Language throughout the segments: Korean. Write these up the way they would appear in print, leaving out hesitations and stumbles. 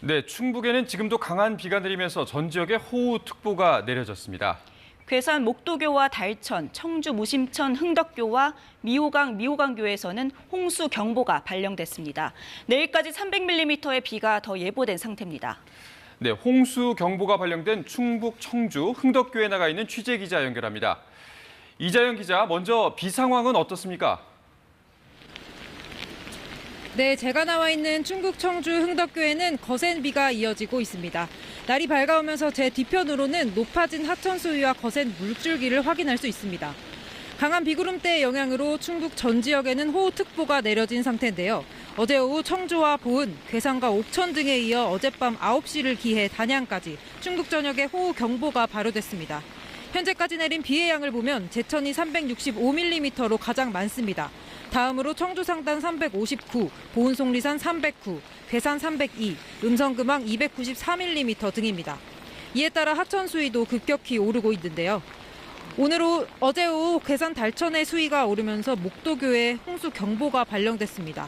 네, 충북에는 지금도 강한 비가 내리면서 전 지역에 호우특보가 내려졌습니다. 괴산 목도교와 달천, 청주 무심천 흥덕교와 미호강교에서는 홍수경보가 발령됐습니다. 내일까지 300mm의 비가 더 예보된 상태입니다. 네, 홍수경보가 발령된 충북 청주 흥덕교에 나가 있는 취재기자 연결합니다. 이자연 기자, 먼저 비 상황은 어떻습니까? 네, 제가 나와 있는 충북 청주 흥덕교에는 거센 비가 이어지고 있습니다. 날이 밝아오면서 제 뒤편으로는 높아진 하천 수위와 거센 물줄기를 확인할 수 있습니다. 강한 비구름대의 영향으로 충북 전 지역에는 호우특보가 내려진 상태인데요. 어제 오후 청주와 보은, 괴산과 옥천 등에 이어 어젯밤 9시를 기해 단양까지 충북 전역에 호우경보가 발효됐습니다. 현재까지 내린 비의 양을 보면 제천이 365mm로 가장 많습니다. 다음으로 청주 상단 359, 보은 속리산 309, 괴산 302, 음성금왕 293mm 등입니다. 이에 따라 하천 수위도 급격히 오르고 있는데요. 어제 오후 괴산 달천의 수위가 오르면서 목도교에 홍수 경보가 발령됐습니다.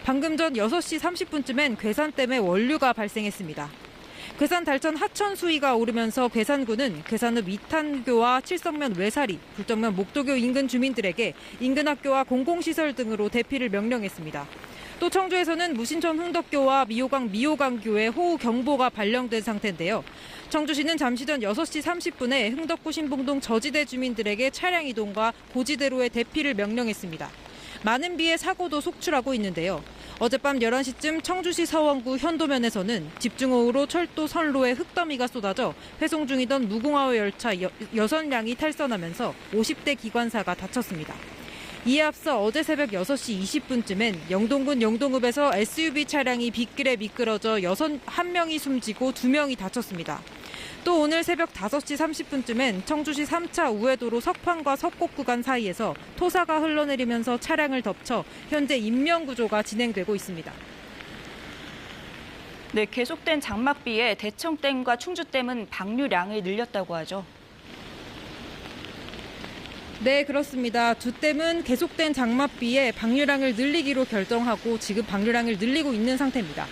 방금 전 6시 30분쯤엔 괴산댐에 원류가 발생했습니다. 괴산 달천 하천 수위가 오르면서 괴산군은 괴산읍 이탄교와 칠성면 외사리, 불정면 목도교 인근 주민들에게 인근 학교와 공공시설 등으로 대피를 명령했습니다. 또 청주에서는 무신천 흥덕교와 미호강교에 호우경보가 발령된 상태인데요. 청주시는 잠시 전 6시 30분에 흥덕구 신봉동 저지대 주민들에게 차량 이동과 고지대로의 대피를 명령했습니다. 많은 비에 사고도 속출하고 있는데요. 어젯밤 11시쯤 청주시 서원구 현도면에서는 집중호우로 철도 선로에 흙더미가 쏟아져 회송 중이던 무궁화호 열차 6량이 탈선하면서 50대 기관사가 다쳤습니다. 이에 앞서 어제 새벽 6시 20분쯤엔 영동군 영동읍에서 SUV 차량이 빗길에 미끄러져 1명이 숨지고 2명이 다쳤습니다. 또 오늘 새벽 5시 30분쯤엔 청주시 3차 우회도로 석판과 석곡 구간 사이에서 토사가 흘러내리면서 차량을 덮쳐 현재 인명구조가 진행되고 있습니다. 네, 계속된 장맛비에 대청댐과 충주댐은 방류량을 늘렸다고 하죠. 네, 그렇습니다. 두 댐은 계속된 장맛비에 방류량을 늘리기로 결정하고 지금 방류량을 늘리고 있는 상태입니다.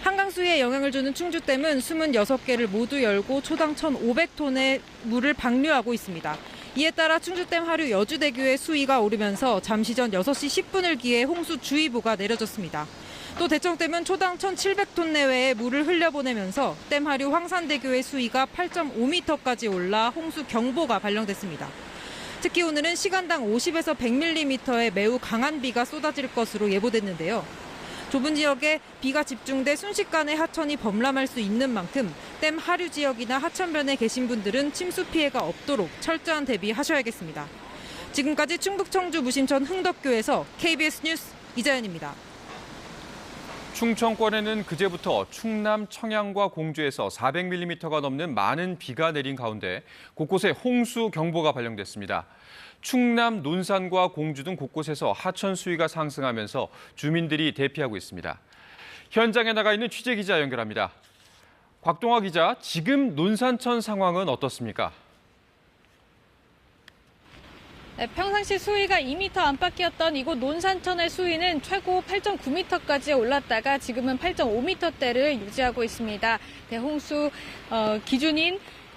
한강수위에 영향을 주는 충주댐은 26개를 모두 열고 초당 1,500톤의 물을 방류하고 있습니다. 이에 따라 충주댐 하류 여주대교의 수위가 오르면서 잠시 전 6시 10분을 기해 홍수주의보가 내려졌습니다. 또 대청댐은 초당 1,700톤 내외의 물을 흘려보내면서 댐 하류 황산대교의 수위가 8.5m까지 올라 홍수경보가 발령됐습니다. 특히 오늘은 시간당 50에서 100mm의 매우 강한 비가 쏟아질 것으로 예보됐는데요. 좁은 지역에 비가 집중돼 순식간에 하천이 범람할 수 있는 만큼 댐 하류 지역이나 하천변에 계신 분들은 침수 피해가 없도록 철저한 대비하셔야겠습니다. 지금까지 충북 청주 무심천 흥덕교에서 KBS 뉴스 이자연입니다. 충청권에는 그제부터 충남 청양과 공주에서 400mm가 넘는 많은 비가 내린 가운데 곳곳에 홍수경보가 발령됐습니다. 충남 논산과 공주 등 곳곳에서 하천 수위가 상승하면서 주민들이 대피하고 있습니다. 현장에 나가 있는 취재기자 연결합니다. 곽동아 기자, 지금 논산천 상황은 어떻습니까? 네, 평상시 수위가 2m 안팎이었던 이곳 논산천의 수위는 최고 8.9m까지 올랐다가 지금은 8.5m대를 유지하고 있습니다.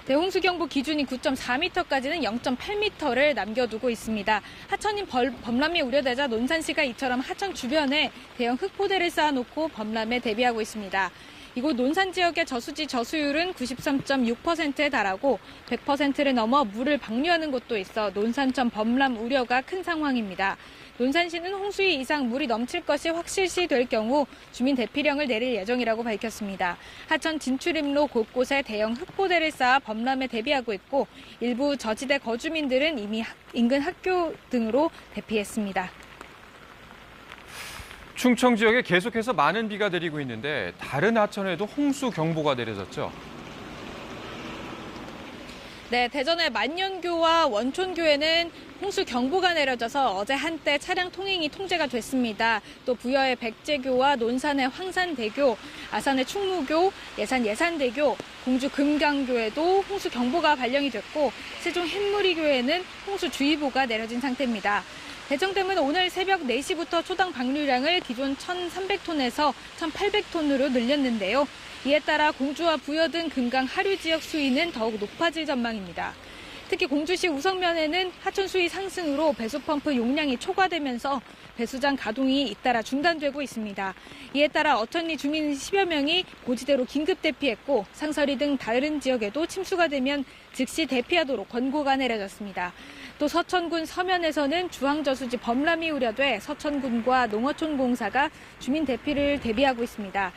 대홍수경보 기준인 9.4m까지는 0.8m를 남겨두고 있습니다. 하천이 범람이 우려되자 논산시가 이처럼 하천 주변에 대형 흙포대를 쌓아놓고 범람에 대비하고 있습니다. 이곳 논산 지역의 저수지 저수율은 93.6%에 달하고 100%를 넘어 물을 방류하는 곳도 있어 논산천 범람 우려가 큰 상황입니다. 논산시는 홍수위 이상 물이 넘칠 것이 확실시될 경우 주민 대피령을 내릴 예정이라고 밝혔습니다. 하천 진출입로 곳곳에 대형 흙포대를 쌓아 범람에 대비하고 있고 일부 저지대 거주민들은 이미 인근 학교 등으로 대피했습니다. 충청 지역에 계속해서 많은 비가 내리고 있는데 다른 하천에도 홍수경보가 내려졌죠. 네, 대전의 만년교와 원촌교에는 홍수경보가 내려져서 어제 한때 차량 통행이 통제가 됐습니다. 또 부여의 백제교와 논산의 황산대교, 아산의 충무교, 예산 예산대교, 공주 금강교에도 홍수경보가 발령이 됐고 세종 햇무리교에는 홍수주의보가 내려진 상태입니다. 대청댐은 오늘 새벽 4시부터 초당 방류량을 기존 1,300톤에서 1,800톤으로 늘렸는데요. 이에 따라 공주와 부여 등 금강 하류 지역 수위는 더욱 높아질 전망입니다. 특히 공주시 우성면에는 하천 수위 상승으로 배수 펌프 용량이 초과되면서 배수장 가동이 잇따라 중단되고 있습니다. 이에 따라 어천리 주민 10여 명이 고지대로 긴급 대피했고 상서리 등 다른 지역에도 침수가 되면 즉시 대피하도록 권고가 내려졌습니다. 또 서천군 서면에서는 주황저수지 범람이 우려돼 서천군과 농어촌 공사가 주민 대피를 대비하고 있습니다.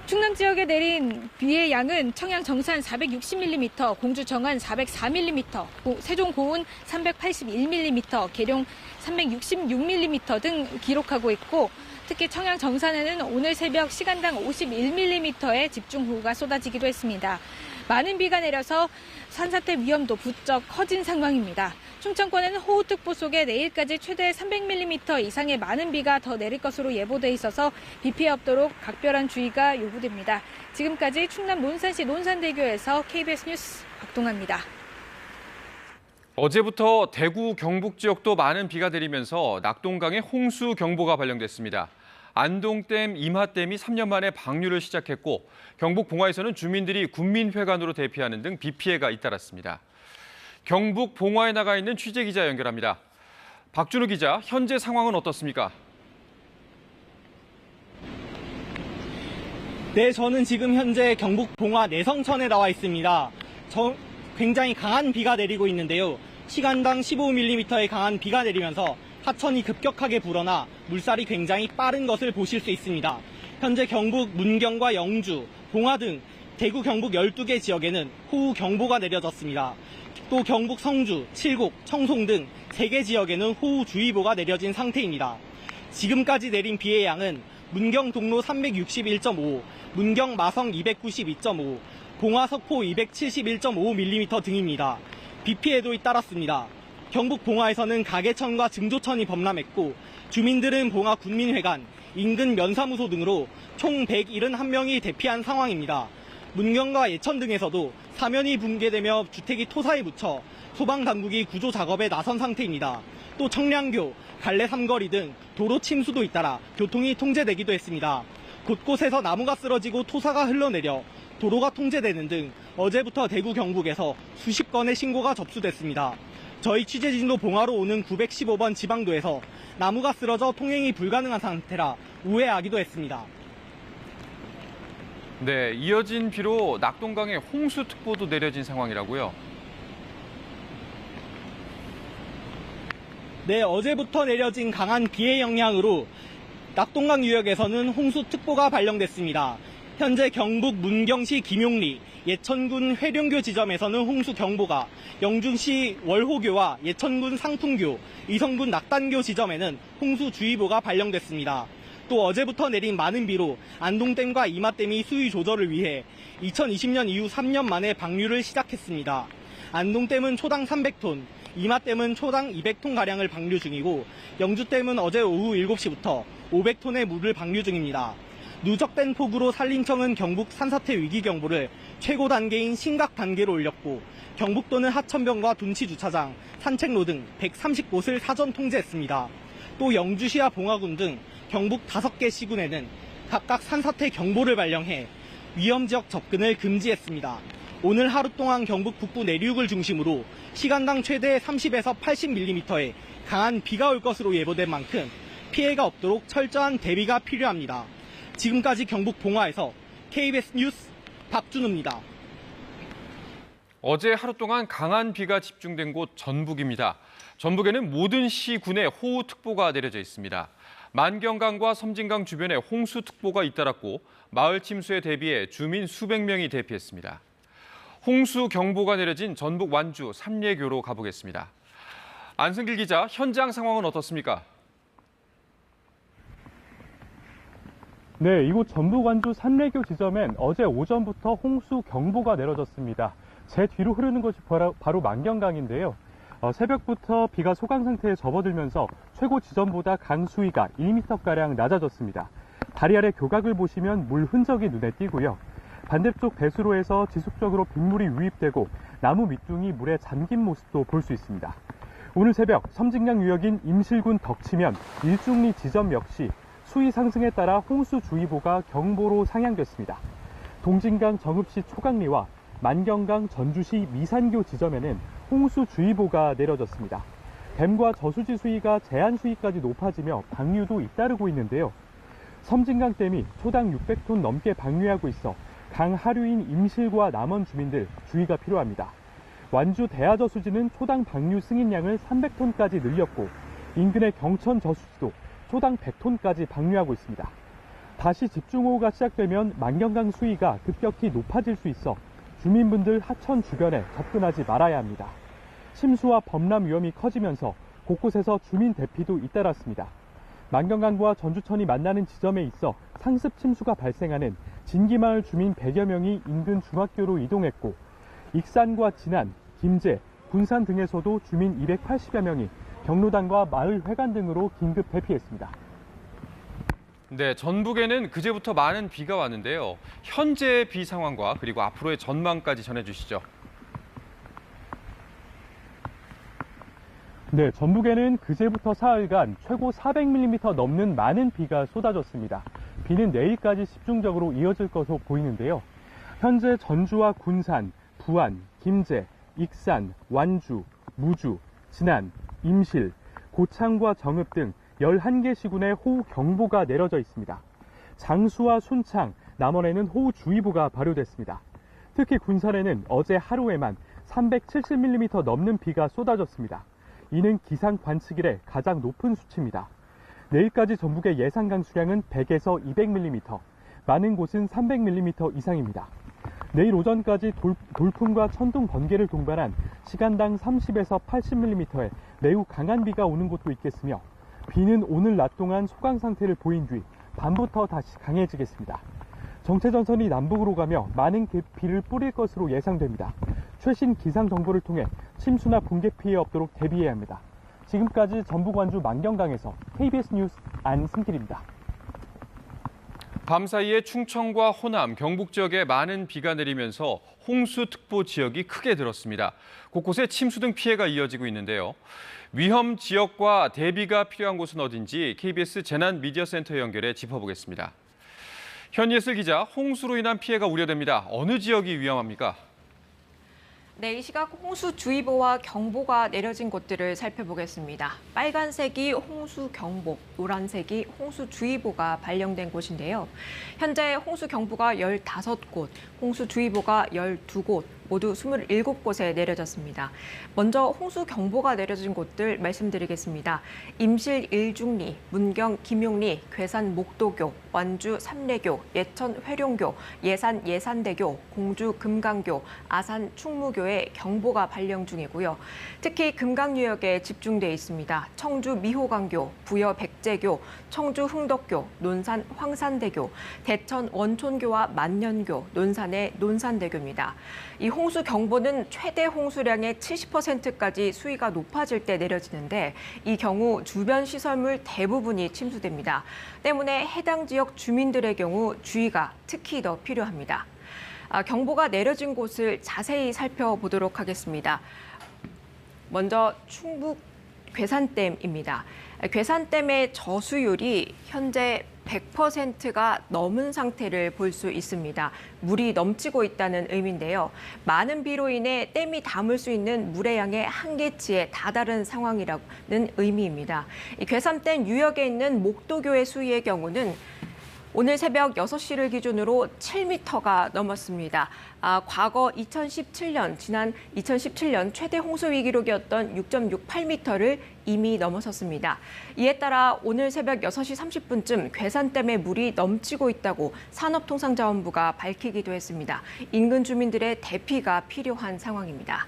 충남 지역에 내린 비의 양은 청양 정산 460mm, 공주 정안 404mm, 세종 고운 381mm, 계룡 366mm 등 기록하고 있고 특히 청양 정산에는 오늘 새벽 시간당 51mm의 집중호우가 쏟아지기도 했습니다. 많은 비가 내려서 산사태 위험도 부쩍 커진 상황입니다. 충청권에는 호우특보 속에 내일까지 최대 300mm 이상의 많은 비가 더 내릴 것으로 예보돼 있어서 비 피해 없도록 각별한 주의가 요구됩니다. 지금까지 충남 논산시 논산대교에서 KBS 뉴스 박동아입니다. 어제부터 대구, 경북 지역도 많은 비가 내리면서 낙동강에 홍수 경보가 발령됐습니다. 안동댐, 임하댐이 3년 만에 방류를 시작했고 경북 봉화에서는 주민들이 군민회관으로 대피하는 등 비 피해가 잇따랐습니다. 경북 봉화에 나가 있는 취재기자 연결합니다. 박준우 기자, 현재 상황은 어떻습니까? 네, 저는 지금 현재 경북 봉화 내성천에 나와 있습니다. 굉장히 강한 비가 내리고 있는데요. 시간당 15mm의 강한 비가 내리면서 하천이 급격하게 불어나 물살이 굉장히 빠른 것을 보실 수 있습니다. 현재 경북 문경과 영주, 봉화 등 대구 경북 12개 지역에는 호우 경보가 내려졌습니다. 또 경북 성주, 칠곡, 청송 등 3개 지역에는 호우주의보가 내려진 상태입니다. 지금까지 내린 비의 양은 문경 동로 361.5, 문경 마성 292.5, 봉화 석포 271.5mm 등입니다. 비 피해도 잇따랐습니다. 경북 봉화에서는 가계천과 증조천이 범람했고 주민들은 봉화 군민회관, 인근 면사무소 등으로 총 171명이 대피한 상황입니다. 문경과 예천 등에서도 사면이 붕괴되며 주택이 토사에 묻혀 소방당국이 구조 작업에 나선 상태입니다. 또 청량교, 갈래 삼거리 등 도로 침수도 잇따라 교통이 통제되기도 했습니다. 곳곳에서 나무가 쓰러지고 토사가 흘러내려 도로가 통제되는 등 어제부터 대구 경북에서 수십 건의 신고가 접수됐습니다. 저희 취재진도 봉화로 오는 915번 지방도에서 나무가 쓰러져 통행이 불가능한 상태라 우회하기도 했습니다. 네, 이어진 비로 낙동강에 홍수특보도 내려진 상황이라고요. 네, 어제부터 내려진 강한 비의 영향으로 낙동강 유역에서는 홍수특보가 발령됐습니다. 현재 경북 문경시 김용리, 예천군 회룡교 지점에서는 홍수경보가, 영주시 월호교와 예천군 상풍교, 이성군 낙단교 지점에는 홍수주의보가 발령됐습니다. 또 어제부터 내린 많은 비로 안동댐과 임하댐이 수위 조절을 위해 2020년 이후 3년 만에 방류를 시작했습니다. 안동댐은 초당 300톤, 임하댐은 초당 200톤가량을 방류 중이고 영주댐은 어제 오후 7시부터 500톤의 물을 방류 중입니다. 누적된 폭우로 산림청은 경북 산사태 위기경보를 최고 단계인 심각 단계로 올렸고 경북도는 하천변과 둔치주차장, 산책로 등 130곳을 사전 통제했습니다. 또 영주시와 봉화군 등 경북 5개 시군에는 각각 산사태 경보를 발령해 위험지역 접근을 금지했습니다. 오늘 하루 동안 경북 북부 내륙을 중심으로 시간당 최대 30에서 80mm의 강한 비가 올 것으로 예보된 만큼 피해가 없도록 철저한 대비가 필요합니다. 지금까지 경북 봉화에서 KBS 뉴스 박준우입니다. 어제 하루 동안 강한 비가 집중된 곳 전북입니다. 전북에는 모든 시군에 호우특보가 내려져 있습니다. 만경강과 섬진강 주변에 홍수특보가 잇따랐고 마을 침수에 대비해 주민 수백 명이 대피했습니다. 홍수경보가 내려진 전북 완주 삼례교로 가보겠습니다. 안승길 기자, 현장 상황은 어떻습니까? 네, 이곳 전북 완주 삼례교 지점엔 어제 오전부터 홍수경보가 내려졌습니다. 제 뒤로 흐르는 것이 바로 만경강인데요. 새벽부터 비가 소강 상태에 접어들면서 최고 지점보다 강 수위가 1m가량 낮아졌습니다. 다리 아래 교각을 보시면 물 흔적이 눈에 띄고요. 반대쪽 배수로에서 지속적으로 빗물이 유입되고 나무 밑둥이 물에 잠긴 모습도 볼 수 있습니다. 오늘 새벽 섬진강 유역인 임실군 덕치면 일중리 지점 역시 수위 상승에 따라 홍수주의보가 경보로 상향됐습니다. 동진강 정읍시 초강리와 만경강 전주시 미산교 지점에는 홍수주의보가 내려졌습니다. 댐과 저수지 수위가 제한 수위까지 높아지며 방류도 잇따르고 있는데요. 섬진강댐이 초당 600톤 넘게 방류하고 있어 강 하류인 임실과 남원 주민들 주의가 필요합니다. 완주 대하저수지는 초당 방류 승인량을 300톤까지 늘렸고 인근의 경천 저수지도 초당 100톤까지 방류하고 있습니다. 다시 집중호우가 시작되면 만경강 수위가 급격히 높아질 수 있어 주민분들 하천 주변에 접근하지 말아야 합니다. 침수와 범람 위험이 커지면서 곳곳에서 주민 대피도 잇따랐습니다. 만경강과 전주천이 만나는 지점에 있어 상습 침수가 발생하는 진기마을 주민 100여 명이 인근 중학교로 이동했고 익산과 진안, 김제, 군산 등에서도 주민 280여 명이 경로당과 마을 회관 등으로 긴급 대피했습니다. 네, 전북에는 그제부터 많은 비가 왔는데요. 현재의 비 상황과 그리고 앞으로의 전망까지 전해주시죠. 네, 전북에는 그제부터 사흘간 최고 400mm 넘는 많은 비가 쏟아졌습니다. 비는 내일까지 집중적으로 이어질 것으로 보이는데요. 현재 전주와 군산, 부안, 김제, 익산, 완주, 무주, 진안, 임실, 고창과 정읍 등 11개 시군에 호우경보가 내려져 있습니다. 장수와 순창, 남원에는 호우주의보가 발효됐습니다. 특히 군산에는 어제 하루에만 370mm 넘는 비가 쏟아졌습니다. 이는 기상 관측 이래 가장 높은 수치입니다. 내일까지 전북의 예상 강수량은 100에서 200mm, 많은 곳은 300mm 이상입니다. 내일 오전까지 돌풍과 천둥 번개를 동반한 시간당 30에서 80mm의 매우 강한 비가 오는 곳도 있겠으며 비는 오늘 낮 동안 소강 상태를 보인 뒤 밤부터 다시 강해지겠습니다. 정체전선이 남북으로 가며 많은 비를 뿌릴 것으로 예상됩니다. 최신 기상 정보를 통해 침수나 붕괴 피해 없도록 대비해야 합니다. 지금까지 전북 완주 만경강에서 KBS 뉴스 안승길입니다. 밤사이에 충청과 호남, 경북 지역에 많은 비가 내리면서 홍수특보 지역이 크게 늘었습니다. 곳곳에 침수 등 피해가 이어지고 있는데요. 위험 지역과 대비가 필요한 곳은 어딘지 KBS 재난미디어센터 연결해 짚어보겠습니다. 현예슬 기자, 홍수로 인한 피해가 우려됩니다. 어느 지역이 위험합니까? 네, 이 시각 홍수주의보와 경보가 내려진 곳들을 살펴보겠습니다. 빨간색이 홍수경보, 노란색이 홍수주의보가 발령된 곳인데요. 현재 홍수경보가 15곳, 홍수주의보가 12곳, 모두 27곳에 내려졌습니다. 먼저 홍수경보가 내려진 곳들 말씀드리겠습니다. 임실 1중리, 문경 김용리, 괴산 목도교, 완주 삼례교, 예천 회룡교, 예산 예산대교, 공주 금강교, 아산 충무교에 경보가 발령 중이고요. 특히 금강유역에 집중돼 있습니다. 청주 미호강교, 부여 백제교, 청주 흥덕교, 논산 황산대교, 대천 원촌교와 만년교, 논산의 논산대교입니다. 이 홍수 경보는 최대 홍수량의 70%까지 수위가 높아질 때 내려지는데 이 경우 주변 시설물 대부분이 침수됩니다. 때문에 해당 지역 주민들의 경우 주의가 특히 더 필요합니다. 경보가 내려진 곳을 자세히 살펴보도록 하겠습니다. 먼저 충북 괴산댐입니다. 괴산댐의 저수율이 현재 100%가 넘은 상태를 볼 수 있습니다. 물이 넘치고 있다는 의미인데요. 많은 비로 인해 댐이 담을 수 있는 물의 양의 한계치에 다다른 상황이라는 의미입니다. 이 괴산댐 유역에 있는 목도교의 수위의 경우는 오늘 새벽 6시를 기준으로 7m가 넘었습니다. 과거 지난 2017년 최대 홍수 위기록이었던 6.68m를 이미 넘어섰습니다. 이에 따라 오늘 새벽 6시 30분쯤 괴산댐에 물이 넘치고 있다고 산업통상자원부가 밝히기도 했습니다. 인근 주민들의 대피가 필요한 상황입니다.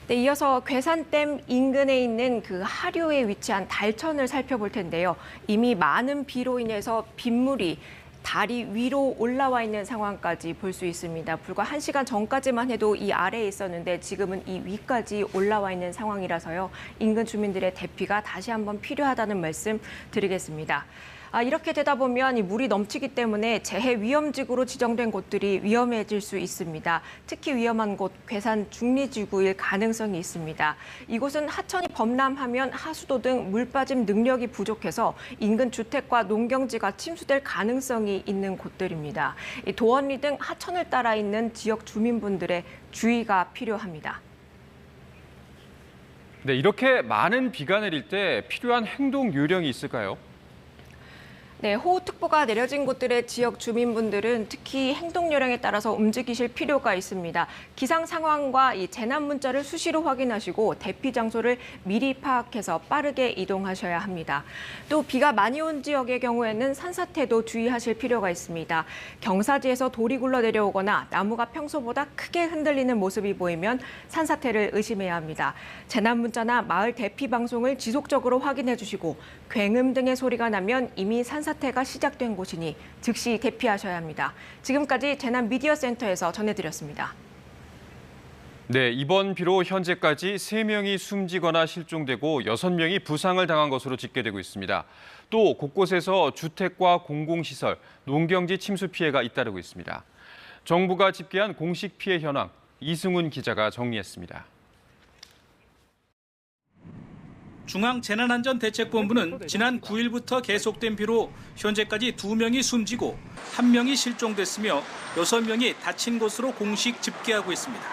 네, 이어서 괴산댐 인근에 있는 그 하류에 위치한 달천을 살펴볼 텐데요. 이미 많은 비로 인해서 빗물이 다리 위로 올라와 있는 상황까지 볼 수 있습니다. 불과 1시간 전까지만 해도 이 아래에 있었는데 지금은 이 위까지 올라와 있는 상황이라서요. 인근 주민들의 대피가 다시 한번 필요하다는 말씀 드리겠습니다. 이렇게 되다 보면 이 물이 넘치기 때문에 재해 위험지구로 지정된 곳들이 위험해질 수 있습니다. 특히 위험한 곳, 괴산 중리지구일 가능성이 있습니다. 이곳은 하천이 범람하면 하수도 등 물 빠짐 능력이 부족해서 인근 주택과 농경지가 침수될 가능성이 있는 곳들입니다. 이 도원리 등 하천을 따라 있는 지역 주민분들의 주의가 필요합니다. 네, 이렇게 많은 비가 내릴 때 필요한 행동 요령이 있을까요? 네, 호우특보가 내려진 곳들의 지역 주민분들은 특히 행동 요령에 따라서 움직이실 필요가 있습니다. 기상 상황과 이 재난 문자를 수시로 확인하시고 대피 장소를 미리 파악해서 빠르게 이동하셔야 합니다. 또 비가 많이 온 지역의 경우에는 산사태도 주의하실 필요가 있습니다. 경사지에서 돌이 굴러 내려오거나 나무가 평소보다 크게 흔들리는 모습이 보이면 산사태를 의심해야 합니다. 재난 문자나 마을 대피 방송을 지속적으로 확인해 주시고 굉음 등의 소리가 나면 이미 산사태가 시작된 곳이니 즉시 대피하셔야 합니다. 지금까지 재난미디어센터에서 전해드렸습니다. 네, 이번 비로 현재까지 3명이 숨지거나 실종되고 6명이 부상을 당한 것으로 집계되고 있습니다. 또 곳곳에서 주택과 공공시설, 농경지 침수 피해가 잇따르고 있습니다. 정부가 집계한 공식 피해 현황, 이승훈 기자가 정리했습니다. 중앙재난안전대책본부는 지난 9일부터 계속된 비로 현재까지 2명이 숨지고 1명이 실종됐으며 6명이 다친 것으로 공식 집계하고 있습니다.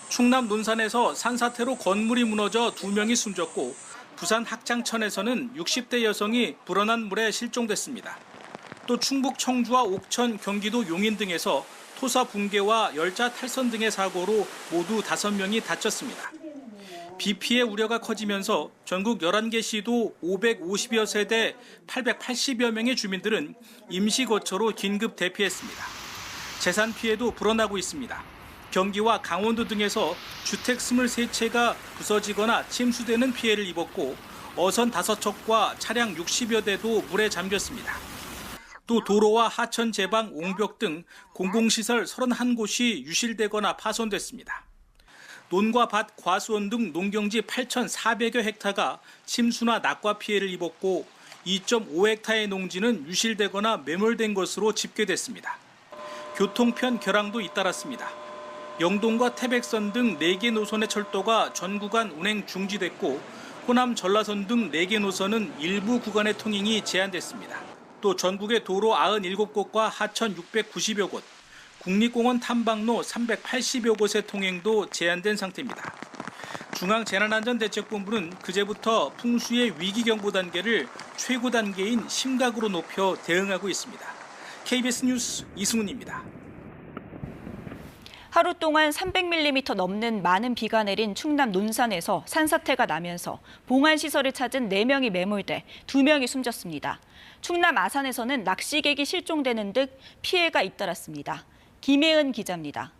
충남 논산에서 산사태로 건물이 무너져 2명이 숨졌고 부산 학장천에서는 60대 여성이 불어난 물에 실종됐습니다. 또 충북 청주와 옥천, 경기도 용인 등에서 토사 붕괴와 열차 탈선 등의 사고로 모두 5명이 다쳤습니다. 비 피해 우려가 커지면서 전국 11개 시도 550여 세대 880여 명의 주민들은 임시거처로 긴급 대피했습니다. 재산 피해도 불어나고 있습니다. 경기와 강원도 등에서 주택 23채가 부서지거나 침수되는 피해를 입었고 어선 5척과 차량 60여 대도 물에 잠겼습니다. 또 도로와 하천 제방, 옹벽 등 공공시설 31곳이 유실되거나 파손됐습니다. 논과 밭, 과수원 등 농경지 8,400여 헥타가 침수나 낙과 피해를 입었고 2.5헥타의 농지는 유실되거나 매몰된 것으로 집계됐습니다. 교통편 결항도 잇따랐습니다. 영동과 태백선 등 4개 노선의 철도가 전 구간 운행 중지됐고 호남 전라선 등 4개 노선은 일부 구간의 통행이 제한됐습니다. 또 전국의 도로 97곳과 하천 690여 곳, 국립공원 탐방로 380여 곳의 통행도 제한된 상태입니다. 중앙재난안전대책본부는 그제부터 풍수의 위기경보 단계를 최고 단계인 심각으로 높여 대응하고 있습니다. KBS 뉴스 이승훈입니다. 하루 동안 300mm 넘는 많은 비가 내린 충남 논산에서 산사태가 나면서 봉안시설을 찾은 4명이 매몰돼 2명이 숨졌습니다. 충남 아산에서는 낚시객이 실종되는 등 피해가 잇따랐습니다. 김혜은 기자입니다.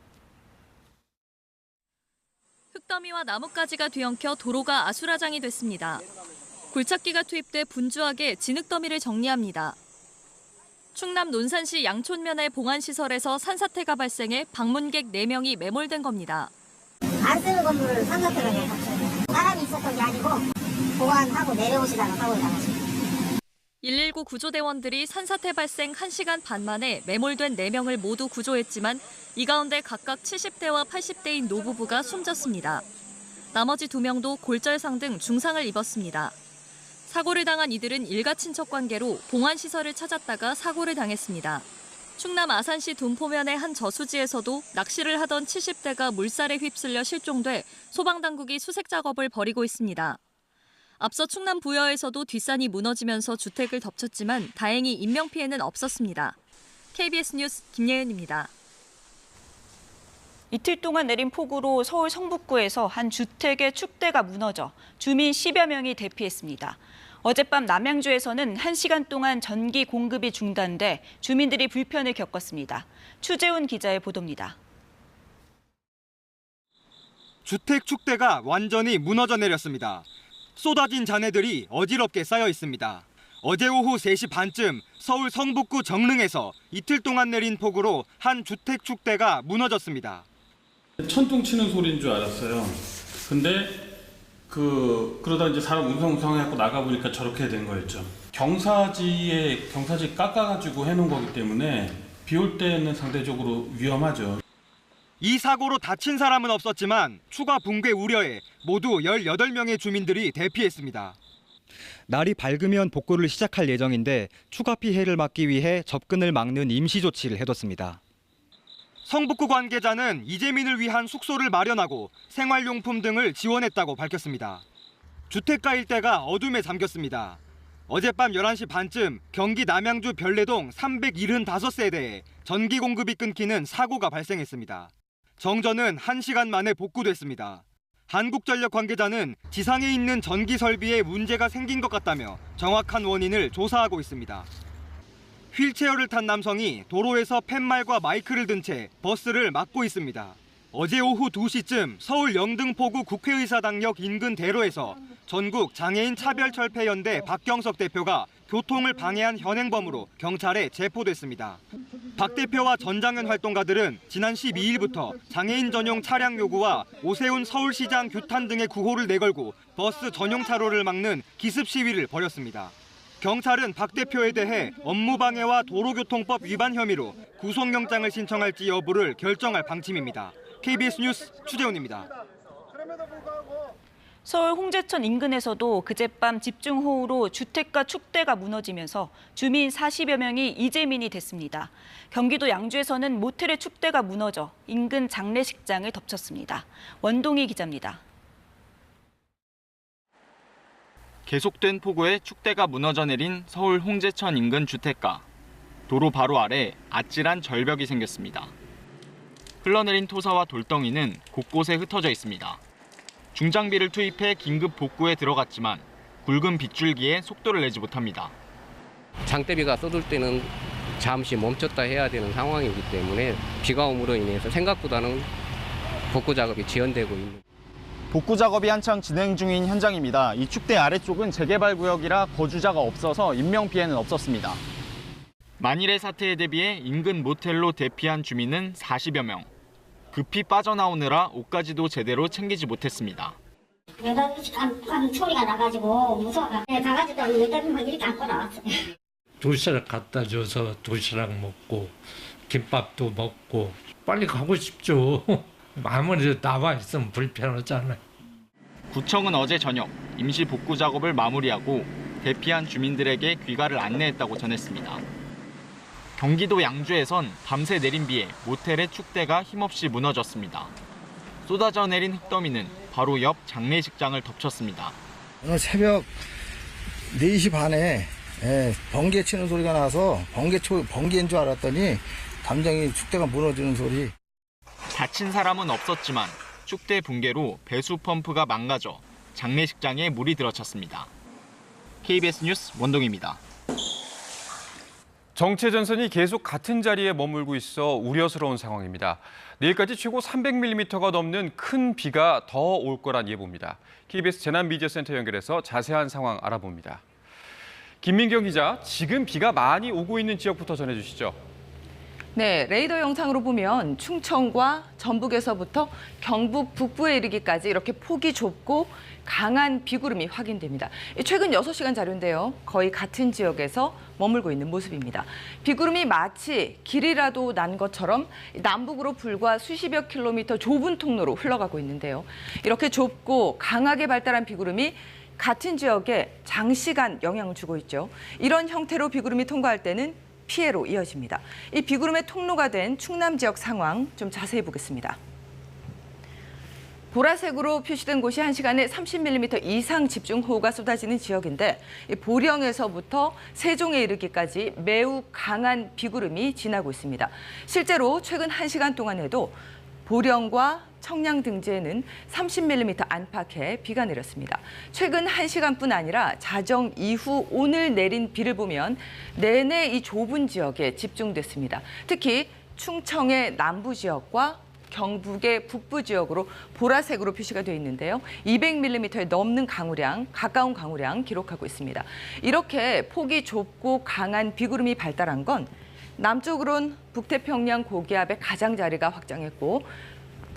흙더미와 나뭇가지가 뒤엉켜 도로가 아수라장이 됐습니다. 굴착기가 투입돼 분주하게 진흙더미를 정리합니다. 충남 논산시 양촌면의 봉안시설에서 산사태가 발생해 방문객 4명이 매몰된 겁니다. 안 쓰는 건물을 산사태가 내서 사람이 있었던 게 아니고 보관하고 내려오시다가 사고가 나갔습니다. 119 구조대원들이 산사태 발생 1시간 반 만에 매몰된 4명을 모두 구조했지만 이 가운데 각각 70대와 80대인 노부부가 숨졌습니다. 나머지 2명도 골절상 등 중상을 입었습니다. 사고를 당한 이들은 일가 친척 관계로 봉안시설을 찾았다가 사고를 당했습니다. 충남 아산시 돈포면의 한 저수지에서도 낚시를 하던 70대가 물살에 휩쓸려 실종돼 소방당국이 수색 작업을 벌이고 있습니다. 앞서 충남 부여에서도 뒷산이 무너지면서 주택을 덮쳤지만 다행히 인명피해는 없었습니다. KBS 뉴스 김예은입니다. 이틀 동안 내린 폭우로 서울 성북구에서 한 주택의 축대가 무너져 주민 10여 명이 대피했습니다. 어젯밤 남양주에서는 1시간 동안 전기 공급이 중단돼 주민들이 불편을 겪었습니다. 추재훈 기자의 보도입니다. 주택 축대가 완전히 무너져 내렸습니다. 쏟아진 잔해들이 어지럽게 쌓여 있습니다. 어제 오후 3시 반쯤 서울 성북구 정릉에서 이틀 동안 내린 폭우로 한 주택 축대가 무너졌습니다. 천둥 치는 소리인 줄 알았어요. 근데 그러다 이제 사람 웅성웅성해갖고 나가보니까 저렇게 된 거였죠. 경사지 깎아가지고 해놓은 거기 때문에 비 올 때는 상대적으로 위험하죠. 이 사고로 다친 사람은 없었지만 추가 붕괴 우려에 모두 18명의 주민들이 대피했습니다. 날이 밝으면 복구를 시작할 예정인데 추가 피해를 막기 위해 접근을 막는 임시 조치를 해뒀습니다. 성북구 관계자는 이재민을 위한 숙소를 마련하고 생활용품 등을 지원했다고 밝혔습니다. 주택가 일대가 어둠에 잠겼습니다. 어젯밤 11시 반쯤 경기 남양주 별내동 375세대에 전기 공급이 끊기는 사고가 발생했습니다. 정전은 1시간 만에 복구됐습니다. 한국전력 관계자는 지상에 있는 전기 설비에 문제가 생긴 것 같다며 정확한 원인을 조사하고 있습니다. 휠체어를 탄 남성이 도로에서 팻말과 마이크를 든 채 버스를 막고 있습니다. 어제 오후 2시쯤 서울 영등포구 국회의사당역 인근 대로에서 전국 장애인 차별철폐연대 박경석 대표가 교통을 방해한 현행범으로 경찰에 체포됐습니다. 박 대표와 전장현 활동가들은 지난 12일부터 장애인 전용 차량 요구와 오세훈 서울시장 규탄 등의 구호를 내걸고 버스 전용 차로를 막는 기습 시위를 벌였습니다. 경찰은 박 대표에 대해 업무방해와 도로교통법 위반 혐의로 구속영장을 신청할지 여부를 결정할 방침입니다. KBS 뉴스 추재훈입니다. 서울 홍제천 인근에서도 그젯밤 집중호우로 주택가 축대가 무너지면서 주민 40여 명이 이재민이 됐습니다. 경기도 양주에서는 모텔의 축대가 무너져 인근 장례식장을 덮쳤습니다. 원동희 기자입니다. 계속된 폭우에 축대가 무너져 내린 서울 홍제천 인근 주택가. 도로 바로 아래 아찔한 절벽이 생겼습니다. 흘러내린 토사와 돌덩이는 곳곳에 흩어져 있습니다. 중장비를 투입해 긴급 복구에 들어갔지만 굵은 빗줄기에 속도를 내지 못합니다. 장대비가 쏟을 때는 잠시 멈췄다 해야 되는 상황이기 때문에 비가 오므로 인해서 생각보다는 복구 작업이 지연되고 있는. 복구 작업이 한창 진행 중인 현장입니다. 이 축대 아래쪽은 재개발 구역이라 거주자가 없어서 인명 피해는 없었습니다. 만일의 사태에 대비해 인근 모텔로 대피한 주민은 40여 명. 급히 빠져나오느라 옷까지도 제대로 챙기지 못했습니다. 여덟시 깜깜 소리가 나가지고 무서워가 가가지고 여덟명 이렇게 안고 나왔어요. 도시락 갖다 줘서 도시락 먹고 김밥도 먹고 빨리 가고 싶죠. 아무래도 나와 있으면 불편하잖아요. 구청은 어제 저녁 임시 복구 작업을 마무리하고 대피한 주민들에게 귀가를 안내했다고 전했습니다. 경기도 양주에선 밤새 내린 비에 모텔의 축대가 힘없이 무너졌습니다. 쏟아져 내린 흙더미는 바로 옆 장례식장을 덮쳤습니다. 오늘 새벽 4시 반에 번개 치는 소리가 나서 번개인 줄 알았더니 담장이 축대가 무너지는 소리. 다친 사람은 없었지만 축대 붕괴로 배수 펌프가 망가져 장례식장에 물이 들어찼습니다. KBS 뉴스 원동희입니다. 정체 전선이 계속 같은 자리에 머물고 있어 우려스러운 상황입니다. 내일까지 최고 300mm가 넘는 큰 비가 더 올 거란 예보입니다. KBS 재난미디어센터 연결해서 자세한 상황 알아봅니다. 김민경 기자, 지금 비가 많이 오고 있는 지역부터 전해주시죠. 네, 레이더 영상으로 보면 충청과 전북에서부터 경북 북부에 이르기까지 이렇게 폭이 좁고 강한 비구름이 확인됩니다. 최근 6시간 자료인데요. 거의 같은 지역에서 머물고 있는 모습입니다. 비구름이 마치 길이라도 난 것처럼 남북으로 불과 수십여 킬로미터 좁은 통로로 흘러가고 있는데요. 이렇게 좁고 강하게 발달한 비구름이 같은 지역에 장시간 영향을 주고 있죠. 이런 형태로 비구름이 통과할 때는 피해로 이어집니다. 이 비구름의 통로가 된 충남 지역 상황 좀 자세히 보겠습니다. 보라색으로 표시된 곳이 1시간에 30mm 이상 집중호우가 쏟아지는 지역인데 보령에서부터 세종에 이르기까지 매우 강한 비구름이 지나고 있습니다. 실제로 최근 1시간 동안에도 보령과 청량 등지에는 30mm 안팎의 비가 내렸습니다. 최근 1시간뿐 아니라 자정 이후 오늘 내린 비를 보면 내내 이 좁은 지역에 집중됐습니다. 특히 충청의 남부 지역과 경북의 북부 지역으로 보라색으로 표시가 되어 있는데요. 200mm에 넘는 강우량, 가까운 강우량 기록하고 있습니다. 이렇게 폭이 좁고 강한 비구름이 발달한 건 남쪽으론 북태평양 고기압의 가장자리가 확장했고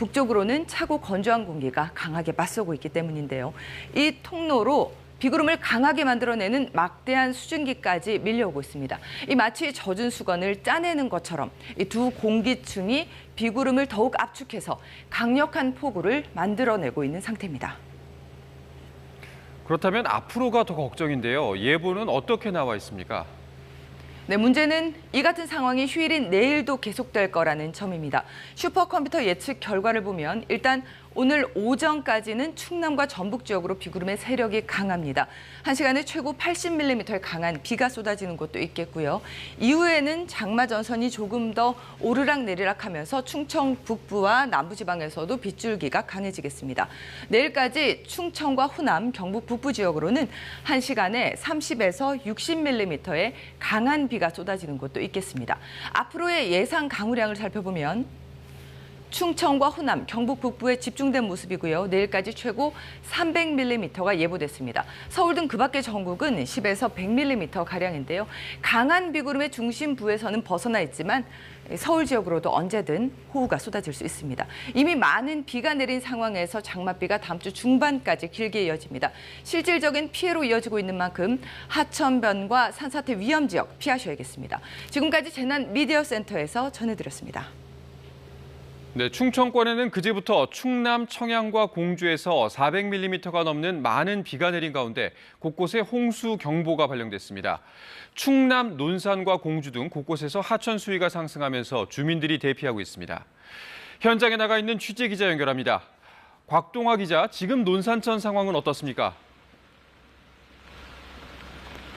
북쪽으로는 차고 건조한 공기가 강하게 맞서고 있기 때문인데요. 이 통로로 비구름을 강하게 만들어내는 막대한 수증기까지 밀려오고 있습니다. 이 마치 젖은 수건을 짜내는 것처럼 이 두 공기층이 비구름을 더욱 압축해서 강력한 폭우를 만들어내고 있는 상태입니다. 그렇다면 앞으로가 더 걱정인데요. 예보는 어떻게 나와 있습니까? 네, 문제는 이 같은 상황이 휴일인 내일도 계속될 거라는 점입니다. 슈퍼컴퓨터 예측 결과를 보면 일단 오늘 오전까지는 충남과 전북 지역으로 비구름의 세력이 강합니다. 1시간에 최고 80mm의 강한 비가 쏟아지는 곳도 있겠고요. 이후에는 장마 전선이 조금 더 오르락내리락하면서 충청 북부와 남부지방에서도 빗줄기가 강해지겠습니다. 내일까지 충청과 호남, 경북 북부 지역으로는 1시간에 30에서 60mm의 강한 비가 쏟아지는 곳도 있겠습니다. 앞으로의 예상 강우량을 살펴보면 충청과 호남, 경북 북부에 집중된 모습이고요. 내일까지 최고 300mm가 예보됐습니다. 서울 등 그 밖의 전국은 10에서 100mm가량인데요. 강한 비구름의 중심부에서는 벗어나 있지만 서울 지역으로도 언제든 호우가 쏟아질 수 있습니다. 이미 많은 비가 내린 상황에서 장맛비가 다음 주 중반까지 길게 이어집니다. 실질적인 피해로 이어지고 있는 만큼 하천변과 산사태 위험 지역 피하셔야겠습니다. 지금까지 재난미디어센터에서 전해드렸습니다. 네, 충청권에는 그제부터 충남 청양과 공주에서 400mm가 넘는 많은 비가 내린 가운데 곳곳에 홍수 경보가 발령됐습니다. 충남 논산과 공주 등 곳곳에서 하천 수위가 상승하면서 주민들이 대피하고 있습니다. 현장에 나가 있는 취재 기자 연결합니다. 곽동화 기자, 지금 논산천 상황은 어떻습니까?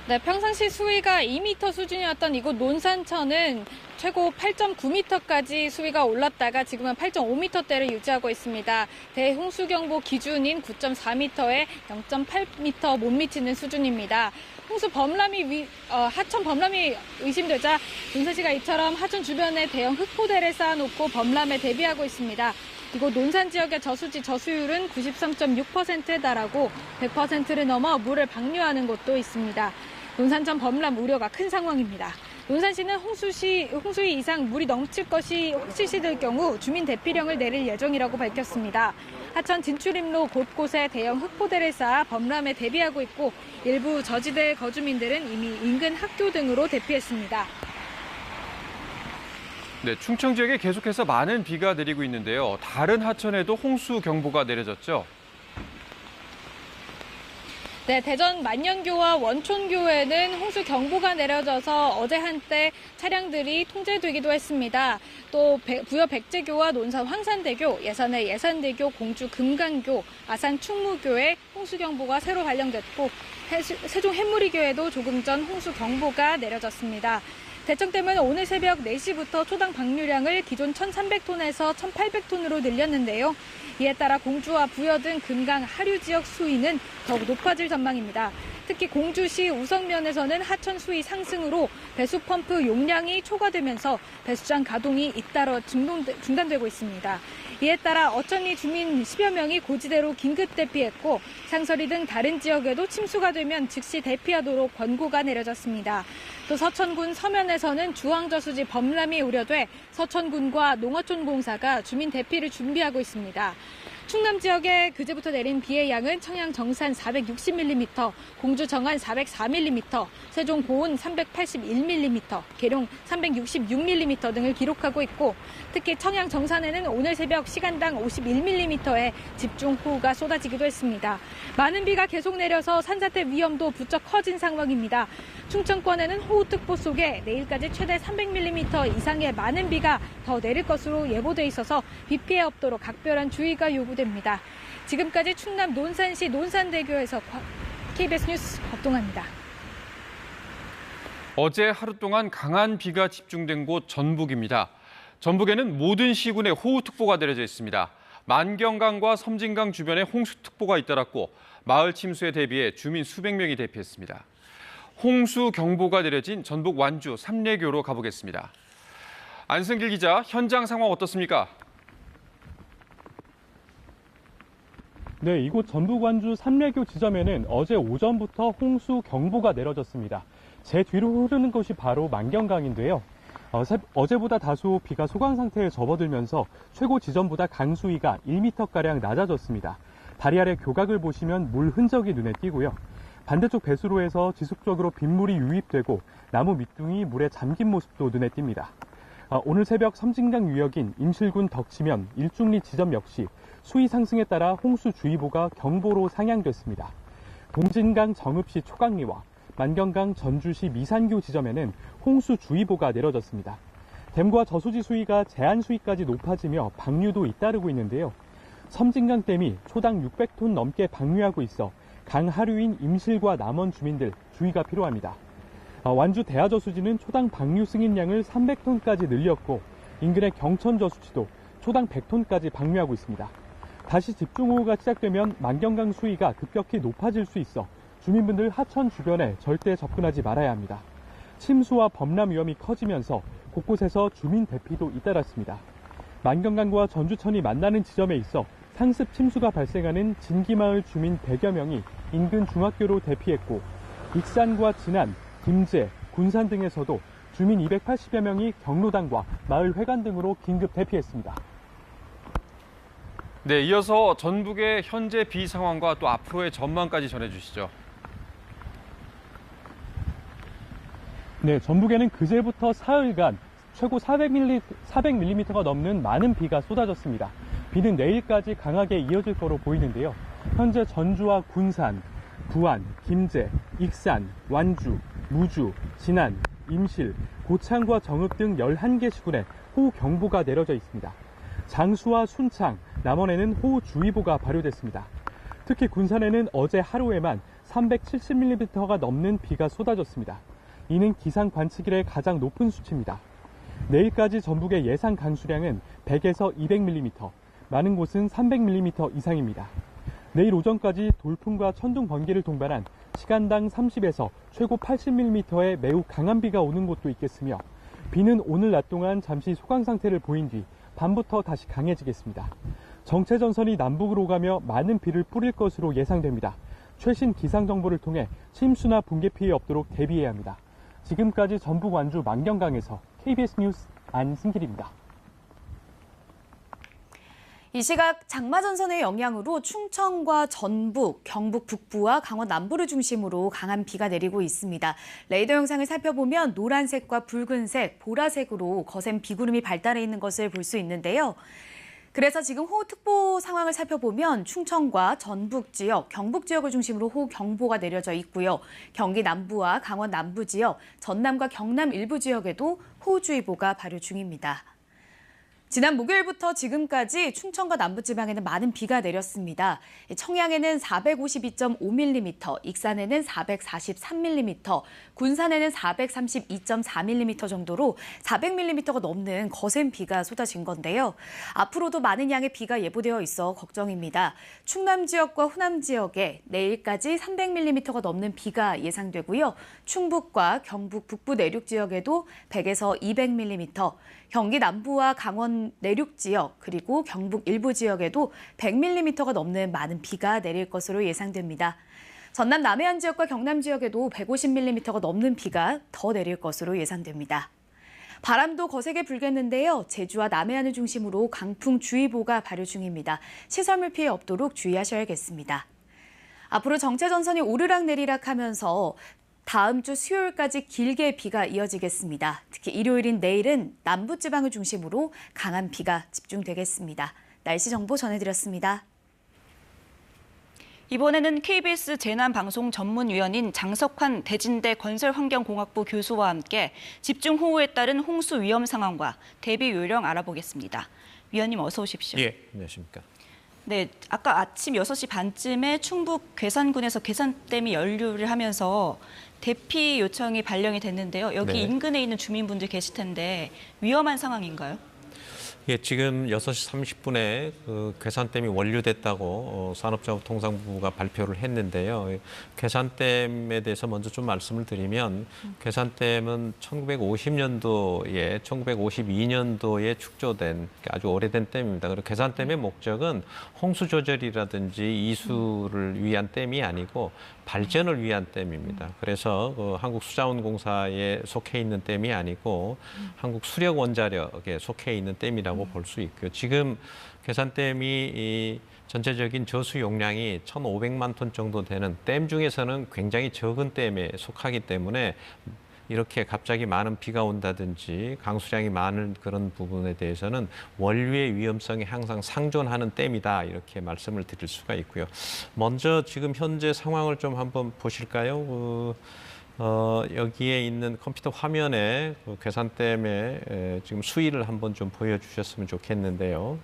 네, 평상시 수위가 2m 수준이었던 이곳 논산천은 최고 8.9m까지 수위가 올랐다가 지금은 8.5m대를 유지하고 있습니다. 대홍수경보 기준인 9.4m에 0.8m 못 미치는 수준입니다. 홍수 범람이 하천 범람이 의심되자 논산시가 이처럼 하천 주변에 대형 흙포대를 쌓아놓고 범람에 대비하고 있습니다. 이곳 논산 지역의 저수지 저수율은 93.6%에 달하고 100%를 넘어 물을 방류하는 곳도 있습니다. 논산천 범람 우려가 큰 상황입니다. 논산시는 홍수위 이상 물이 넘칠 것이 혹시시될 경우 주민 대피령을 내릴 예정이라고 밝혔습니다. 하천 진출입로 곳곳에 대형 흙포대를 쌓아 범람에 대비하고 있고 일부 저지대 거주민들은 이미 인근 학교 등으로 대피했습니다. 네, 충청 지역에 계속해서 많은 비가 내리고 있는데요. 다른 하천에도 홍수 경보가 내려졌죠. 네, 대전 만년교와 원촌교에는 홍수 경보가 내려져서 어제 한때 차량들이 통제되기도 했습니다. 또 부여 백제교와 논산 황산대교, 예산의 예산대교, 공주 금강교, 아산 충무교에 홍수 경보가 새로 발령됐고 세종 햇무리교에도 조금 전 홍수 경보가 내려졌습니다. 대청댐은 오늘 새벽 4시부터 초당 방류량을 기존 1,300톤에서 1,800톤으로 늘렸는데요. 이에 따라 공주와 부여 등 금강 하류 지역 수위는 더욱 높아질 전망입니다. 특히 공주시 우성면에서는 하천 수위 상승으로 배수 펌프 용량이 초과되면서 배수장 가동이 잇따라 중단되고 있습니다. 이에 따라 어천리 주민 10여 명이 고지대로 긴급 대피했고 상서리 등 다른 지역에도 침수가 되면 즉시 대피하도록 권고가 내려졌습니다. 또 서천군 서면에서는 주황저수지 범람이 우려돼 서천군과 농어촌공사가 주민 대피를 준비하고 있습니다. 충남 지역에 그제부터 내린 비의 양은 청양 정산 460mm, 공주 정안 404mm, 세종 보은 381mm, 계룡 366mm 등을 기록하고 있고 특히 청양 정산에는 오늘 새벽 시간당 51mm의 집중호우가 쏟아지기도 했습니다. 많은 비가 계속 내려서 산사태 위험도 부쩍 커진 상황입니다. 충청권에는 호우특보 속에 내일까지 최대 300mm 이상의 많은 비가 더 내릴 것으로 예보돼 있어서 비 피해 없도록 각별한 주의가 요구됩니다. 지금까지 충남 논산시 논산대교에서 KBS 뉴스 곽동아입니다. 어제 하루 동안 강한 비가 집중된 곳 전북입니다. 전북에는 모든 시군에 호우특보가 내려져 있습니다. 만경강과 섬진강 주변에 홍수특보가 잇따랐고 마을 침수에 대비해 주민 수백 명이 대피했습니다. 홍수 경보가 내려진 전북 완주 삼례교로 가보겠습니다. 안승길 기자, 현장 상황 어떻습니까? 네, 이곳 전북 완주 삼례교 지점에는 어제 오전부터 홍수 경보가 내려졌습니다. 제 뒤로 흐르는 곳이 바로 만경강인데요. 어제보다 다소 비가 소강 상태에 접어들면서 최고 지점보다 강수위가 1m가량 낮아졌습니다. 다리 아래 교각을 보시면 물 흔적이 눈에 띄고요. 반대쪽 배수로에서 지속적으로 빗물이 유입되고 나무 밑둥이 물에 잠긴 모습도 눈에 띕니다. 오늘 새벽 섬진강 유역인 임실군 덕치면 일중리 지점 역시 수위 상승에 따라 홍수주의보가 경보로 상향됐습니다. 동진강 정읍시 초강리와 만경강 전주시 미산교 지점에는 홍수주의보가 내려졌습니다. 댐과 저수지 수위가 제한 수위까지 높아지며 방류도 잇따르고 있는데요. 섬진강 댐이 초당 600톤 넘게 방류하고 있어 강 하류인 임실과 남원 주민들 주의가 필요합니다. 완주 대하저수지는 초당 방류 승인량을 300톤까지 늘렸고 인근의 경천저수지도 초당 100톤까지 방류하고 있습니다. 다시 집중호우가 시작되면 만경강 수위가 급격히 높아질 수 있어 주민분들 하천 주변에 절대 접근하지 말아야 합니다. 침수와 범람 위험이 커지면서 곳곳에서 주민 대피도 잇따랐습니다. 만경강과 전주천이 만나는 지점에 있어 상습 침수가 발생하는 진기마을 주민 100여 명이 인근 중학교로 대피했고 익산과 진안, 김제, 군산 등에서도 주민 280여 명이 경로당과 마을 회관 등으로 긴급 대피했습니다. 네, 이어서 전북의 현재 비 상황과 또 앞으로의 전망까지 전해주시죠. 네, 전북에는 그제부터 사흘간 최고 400mm가 넘는 많은 비가 쏟아졌습니다. 비는 내일까지 강하게 이어질 거로 보이는데요. 현재 전주와 군산, 부안, 김제, 익산, 완주, 무주, 진안, 임실, 고창과 정읍 등 11개 시군에 호우경보가 내려져 있습니다. 장수와 순창, 남원에는 호우주의보가 발효됐습니다. 특히 군산에는 어제 하루에만 370mm가 넘는 비가 쏟아졌습니다. 이는 기상 관측 이래 가장 높은 수치입니다. 내일까지 전북의 예상 강수량은 100에서 200mm, 많은 곳은 300mm 이상입니다. 내일 오전까지 돌풍과 천둥 번개를 동반한 시간당 30에서 최고 80mm의 매우 강한 비가 오는 곳도 있겠으며 비는 오늘 낮 동안 잠시 소강 상태를 보인 뒤 밤부터 다시 강해지겠습니다. 정체전선이 남북으로 가며 많은 비를 뿌릴 것으로 예상됩니다. 최신 기상정보를 통해 침수나 붕괴 피해 없도록 대비해야 합니다. 지금까지 전북 완주 만경강에서 KBS 뉴스 안승길입니다. 이 시각 장마전선의 영향으로 충청과 전북, 경북 북부와 강원 남부를 중심으로 강한 비가 내리고 있습니다. 레이더 영상을 살펴보면 노란색과 붉은색, 보라색으로 거센 비구름이 발달해 있는 것을 볼 수 있는데요. 그래서 지금 호우특보 상황을 살펴보면 충청과 전북 지역, 경북 지역을 중심으로 호우경보가 내려져 있고요. 경기 남부와 강원 남부 지역, 전남과 경남 일부 지역에도 호우주의보가 발효 중입니다. 지난 목요일부터 지금까지 충청과 남부지방에는 많은 비가 내렸습니다. 청양에는 452.5mm, 익산에는 443mm, 군산에는 432.4mm 정도로 400mm가 넘는 거센 비가 쏟아진 건데요. 앞으로도 많은 양의 비가 예보되어 있어 걱정입니다. 충남 지역과 호남 지역에 내일까지 300mm가 넘는 비가 예상되고요. 충북과 경북 북부 내륙 지역에도 100에서 200mm, 경기 남부와 강원 내륙 지역 그리고 경북 일부 지역에도 100mm가 넘는 많은 비가 내릴 것으로 예상됩니다. 전남 남해안 지역과 경남 지역에도 150mm가 넘는 비가 더 내릴 것으로 예상됩니다. 바람도 거세게 불겠는데요. 제주와 남해안을 중심으로 강풍주의보가 발효 중입니다. 시설물 피해 없도록 주의하셔야겠습니다. 앞으로 정체전선이 오르락내리락 하면서 다음 주 수요일까지 길게 비가 이어지겠습니다. 특히 일요일인 내일은 남부지방을 중심으로 강한 비가 집중되겠습니다. 날씨 정보 전해드렸습니다. 이번에는 KBS 재난방송 전문위원인 장석환 대진대 건설환경공학부 교수와 함께 집중호우에 따른 홍수 위험 상황과 대비 요령 알아보겠습니다. 위원님 어서 오십시오. 예, 안녕하십니까. 네, 아까 아침 6시 반쯤에 충북 괴산군에서 괴산댐이 연료를 하면서 대피 요청이 발령이 됐는데요. 여기 네. 인근에 있는 주민분들 계실 텐데 위험한 상황인가요? 예, 지금 6시 30분에 그 괴산댐이 원료됐다고 산업자원통상부가 발표를 했는데요. 괴산댐에 대해서 먼저 좀 말씀을 드리면 괴산댐은 1952년도에 축조된 아주 오래된 댐입니다. 그리고 괴산댐의 목적은 홍수 조절이라든지 이수를 위한 댐이 아니고 발전을 위한 댐입니다. 그래서 한국수자원공사에 속해 있는 댐이 아니고 한국수력원자력에 속해 있는 댐이라고 볼 수 있고요. 지금 괴산댐이 이 전체적인 저수 용량이 1,500만 톤 정도 되는 댐 중에서는 굉장히 적은 댐에 속하기 때문에 이렇게 갑자기 많은 비가 온다든지 강수량이 많은 그런 부분에 대해서는 원류의 위험성이 항상 상존하는 댐이다 이렇게 말씀을 드릴 수가 있고요. 먼저 지금 현재 상황을 좀 한번 보실까요? 여기에 있는 컴퓨터 화면에 괴산댐의 지금 수위를 한번 좀 보여주셨으면 좋겠는데요.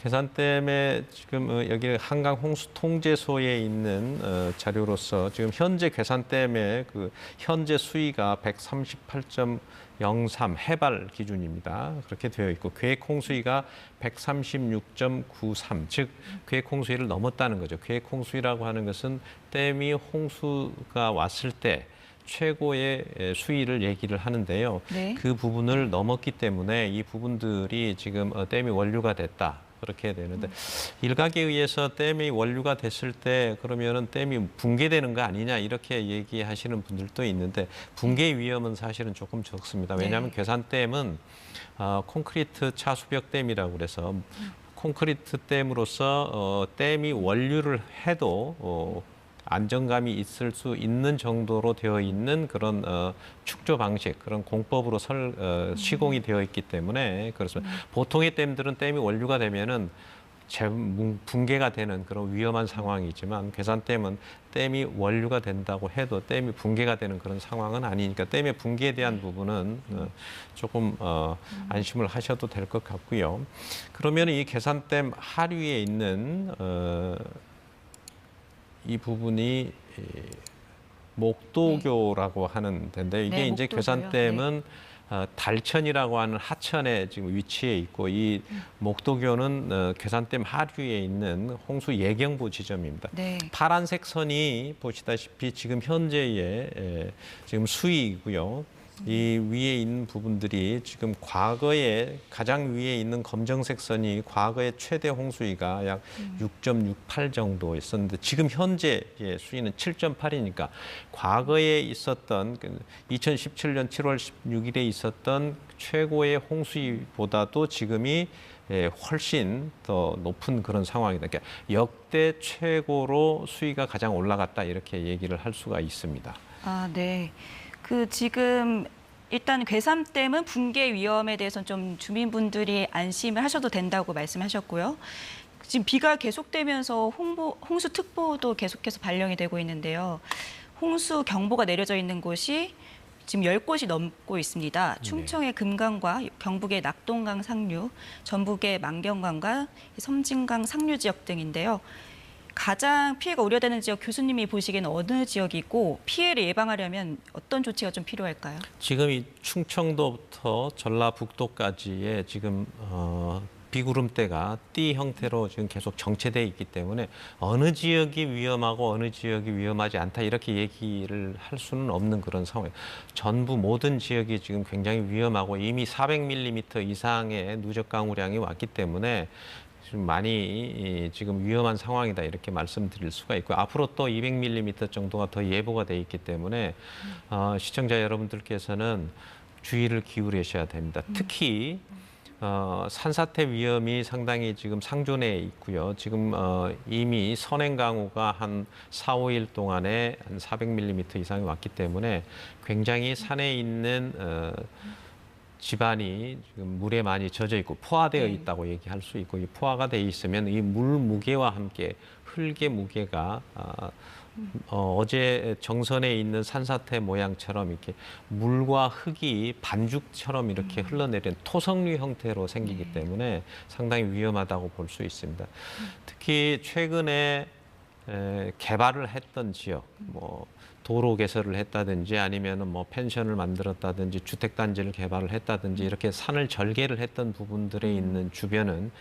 괴산댐에 지금 여기 한강 홍수 통제소에 있는 자료로서 지금 현재 괴산댐의 그 현재 수위가 138.03 해발 기준입니다. 그렇게 되어 있고 계획 홍수위가 136.93, 즉 계획 홍수위를 넘었다는 거죠. 계획 홍수위라고 하는 것은 댐이 홍수가 왔을 때 최고의 수위를 얘기를 하는데요. 네. 그 부분을 넘었기 때문에 이 부분들이 지금 댐이 원류가 됐다. 그렇게 되는데 일각에 의해서 댐이 원류가 됐을 때 그러면은 댐이 붕괴되는 거 아니냐 이렇게 얘기하시는 분들도 있는데 붕괴 위험은 사실은 조금 적습니다. 왜냐하면 괴산댐은 콘크리트 차수벽 댐이라고 그래서 콘크리트 댐으로서 댐이 원류를 해도 안정감이 있을 수 있는 정도로 되어 있는 그런 축조 방식, 그런 공법으로 시공이 되어 있기 때문에 그렇습니다. 보통의 댐들은 댐이 원류가 되면은 붕괴가 되는 그런 위험한 상황이지만 괴산댐은 댐이 원류가 된다고 해도 댐이 붕괴가 되는 그런 상황은 아니니까 댐의 붕괴에 대한 부분은 조금 안심을 하셔도 될 것 같고요. 그러면 이 괴산댐 하류에 있는 이 부분이 목도교라고 하는 데인데 이게 네, 이제 목도교요. 괴산댐은 달천이라고 하는 하천에 지금 위치해 있고 이 목도교는 괴산댐 하류에 있는 홍수 예경보 지점입니다. 네. 파란색 선이 보시다시피 지금 현재의 지금 수위이고요. 이 위에 있는 부분들이 지금 과거에 가장 위에 있는 검정색 선이 과거의 최대 홍수위가 약 6.68 정도 있었는데 지금 현재의 수위는 7.8이니까 과거에 있었던 2017년 7월 16일에 있었던 최고의 홍수위보다도 지금이 훨씬 더 높은 그런 상황이다. 그러니까 역대 최고로 수위가 가장 올라갔다 이렇게 얘기를 할 수가 있습니다. 아, 네. 지금 일단 괴산댐은 붕괴 위험에 대해서는 좀 주민분들이 안심을 하셔도 된다고 말씀하셨고요. 지금 비가 계속되면서 홍수특보도 계속해서 발령이 되고 있는데요. 홍수경보가 내려져 있는 곳이 지금 10곳이 넘고 있습니다. 충청의 금강과 경북의 낙동강 상류, 전북의 만경강과 섬진강 상류 지역 등인데요. 가장 피해가 우려되는 지역 교수님이 보시기에는 어느 지역이고 피해를 예방하려면 어떤 조치가 좀 필요할까요? 지금 이 충청도부터 전라북도까지의 지금 비구름대가 띠 형태로 지금 계속 정체되어 있기 때문에 어느 지역이 위험하고 어느 지역이 위험하지 않다 이렇게 얘기를 할 수는 없는 그런 상황이에요. 전부 모든 지역이 지금 굉장히 위험하고 이미 400mm 이상의 누적 강우량이 왔기 때문에 좀 많이 지금 위험한 상황이다 이렇게 말씀드릴 수가 있고 앞으로 또 200mm 정도가 더 예보가 돼 있기 때문에 시청자 여러분들께서는 주의를 기울이셔야 됩니다. 특히 산사태 위험이 상당히 지금 상존해 있고요. 지금 이미 선행강우가 한 4, 5일 동안에 한 400mm 이상이 왔기 때문에 굉장히 산에 있는 집안이 지금 물에 많이 젖어 있고 포화되어 있다고 얘기할 수 있고 이 포화가 돼 있으면 이 물 무게와 함께 흙의 무게가 어제 정선에 있는 산사태 모양처럼 이렇게 물과 흙이 반죽처럼 이렇게 흘러내리는 토성류 형태로 생기기 때문에 상당히 위험하다고 볼 수 있습니다. 특히 최근에 개발을 했던 지역, 도로 개설을 했다든지 아니면은 펜션을 만들었다든지 주택단지를 개발을 했다든지 이렇게 산을 절개를 했던 부분들에 있는 주변은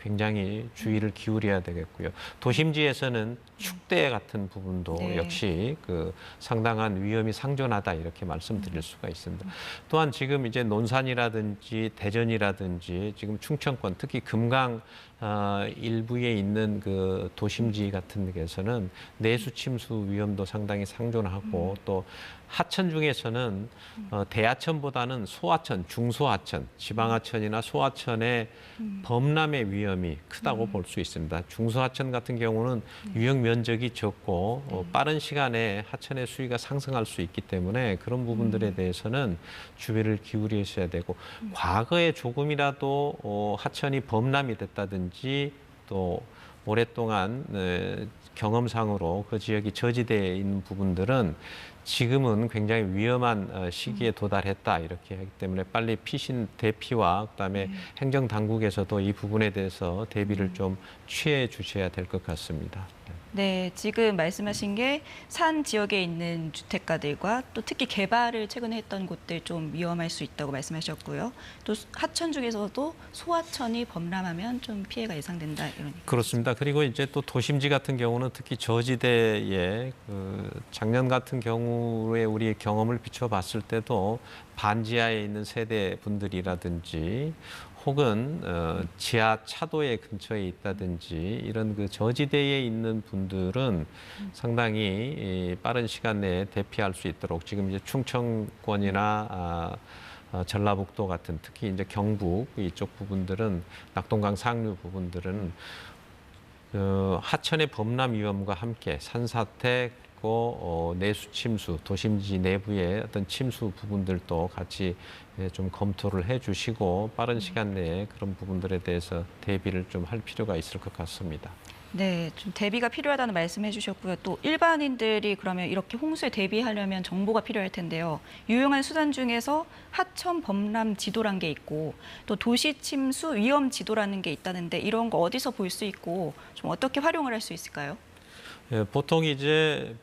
굉장히 주의를 기울여야 되겠고요. 도심지에서는 축대 같은 부분도 네. 역시 그 상당한 위험이 상존하다 이렇게 말씀드릴 수가 있습니다. 또한 지금 이제 논산이라든지 대전이라든지 지금 충청권 특히 금강 일부에 있는 그 도심지 같은 데에서는 내수 침수 위험도 상당히 상존하고 또 하천 중에서는 대하천보다는 소하천, 중소하천, 지방하천이나 소하천의 범람의 위험이 크다고 볼 수 있습니다. 중소하천 같은 경우는 유역 면적이 적고 빠른 시간에 하천의 수위가 상승할 수 있기 때문에 그런 부분들에 대해서는 주의를 기울이셔야 되고 과거에 조금이라도 하천이 범람이 됐다든지 또 오랫동안 경험상으로 그 지역이 저지대에 있는 부분들은 지금은 굉장히 위험한 시기에 도달했다 이렇게 하기 때문에 빨리 피신 대피와 그다음에 행정 당국에서도 이 부분에 대해서 대비를 좀 취해 주셔야 될 것 같습니다. 네, 지금 말씀하신 게 산 지역에 있는 주택가들과 또 특히 개발을 최근에 했던 곳들 좀 위험할 수 있다고 말씀하셨고요. 또 하천 중에서도 소하천이 범람하면 좀 피해가 예상된다 이런 얘기. 그렇습니다. 그리고 이제 또 도심지 같은 경우는 특히 저지대에 그 작년 같은 경우에 우리 경험을 비춰봤을 때도 반지하에 있는 세대 분들이라든지 혹은 지하 차도의 근처에 있다든지 이런 그 저지대에 있는 분들은 상당히 빠른 시간 내에 대피할 수 있도록 지금 이제 충청권이나 전라북도 같은 특히 이제 경북 이쪽 부분들은 낙동강 상류 부분들은 하천의 범람 위험과 함께 산사태 내수 침수, 도심지 내부의 어떤 침수 부분들도 같이 좀 검토를 해주시고 빠른 시간 내에 그런 부분들에 대해서 대비를 좀 할 필요가 있을 것 같습니다. 네, 좀 대비가 필요하다는 말씀해 주셨고요. 또 일반인들이 그러면 이렇게 홍수에 대비하려면 정보가 필요할 텐데요. 유용한 수단 중에서 하천 범람 지도라는 게 있고 또 도시 침수 위험 지도라는 게 있다는데 이런 거 어디서 볼 수 있고 좀 어떻게 활용을 할 수 있을까요? 보통 이제